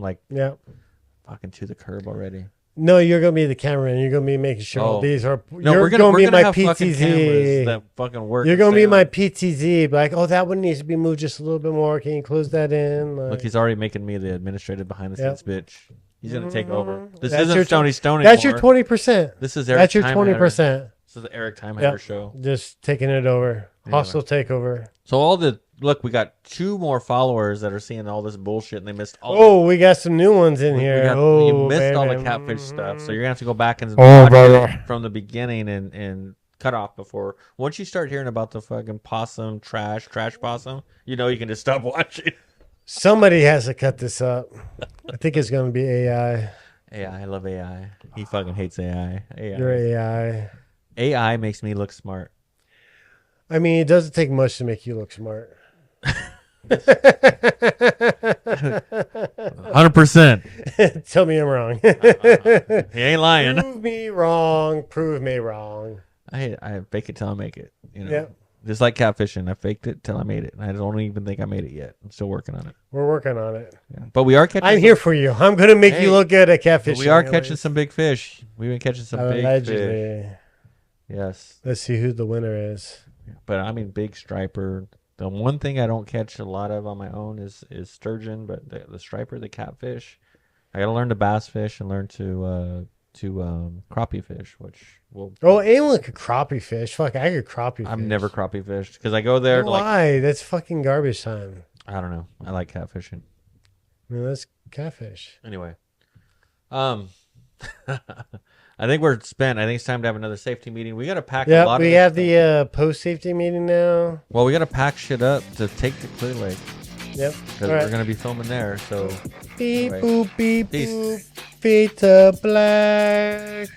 B: like
A: Yeah.
B: fucking to the curb already.
A: No, you're gonna be the cameraman. You're gonna be making sure all
B: Oh.
A: these are.
B: No,
A: you're
B: we're gonna
A: be my
B: have fucking cameras
A: PTZ.
B: that fucking work.
A: You're
B: and
A: gonna
B: stay
A: be my
B: on.
A: PTZ. Like, oh, that one needs to be moved just a little bit more. Can you close that in? Like,
B: Look, he's already making me the administrative behind the scenes bitch. He's gonna take over. This
A: That's
B: isn't
A: your
B: Stoney Stone
A: that's
B: anymore.
A: your 20%.
B: This is Eric.
A: That's your
B: Timeheimer.
A: 20%.
B: This is the Eric Timeheimer
A: Yep.
B: show.
A: Just taking it over.
B: Anyway.
A: Hostile takeover.
B: So we got 2 more followers that are seeing all this bullshit, and they missed all.
A: Oh, we got some new ones in here.
B: You missed all the
A: baby.
B: catfish stuff, so you're gonna have to go back and
A: Oh,
B: watch
A: baby.
B: it from the beginning and cut off before. Once you start hearing about the fucking possum trash possum, you can just stop watching.
A: Somebody has to cut this up. I think it's gonna be AI.
B: AI, I love AI. He fucking hates AI.
A: Your AI.
B: AI makes me look smart.
A: I mean, it doesn't take much to make you look smart.
B: 100%.
A: Tell me I'm wrong.
B: He ain't lying.
A: Prove me wrong. Prove me wrong.
B: I fake it till I make it.
A: Yep.
B: Just like catfishing, I faked it till I made it. I don't even think I made it yet. I'm still working on it.
A: We're working on it.
B: Yeah. But we are catching.
A: I'm here for you. I'm gonna make
B: Hey,
A: you look good at catfish.
B: We are catching some big fish. We've been catching some big fish.
A: Allegedly.
B: Yes.
A: Let's see who the winner is.
B: But I mean, big striper. The one thing I don't catch a lot of on my own is sturgeon, but the striper, the catfish, I got to learn to bass fish and learn to crappie fish, which will.
A: Oh, anyone could crappie fish. Fuck, I could crappie fish.
B: I've never crappie fished because I go there like
A: Why? That's fucking garbage time.
B: I don't know. I like catfishing.
A: I mean, that's catfish.
B: Anyway, I think we're spent. I think it's time to have another safety meeting. We got to pack a
A: Yeah,
B: lot
A: we
B: of this
A: have
B: stuff.
A: the post-safety meeting now.
B: Well, we got to pack shit up to take to Clear Lake
A: Yep.
B: because
A: All
B: we're
A: right.
B: going to be filming there. So
A: Beep,
B: Right.
A: boop, beep,
B: Peace.
A: boop. Feet to black.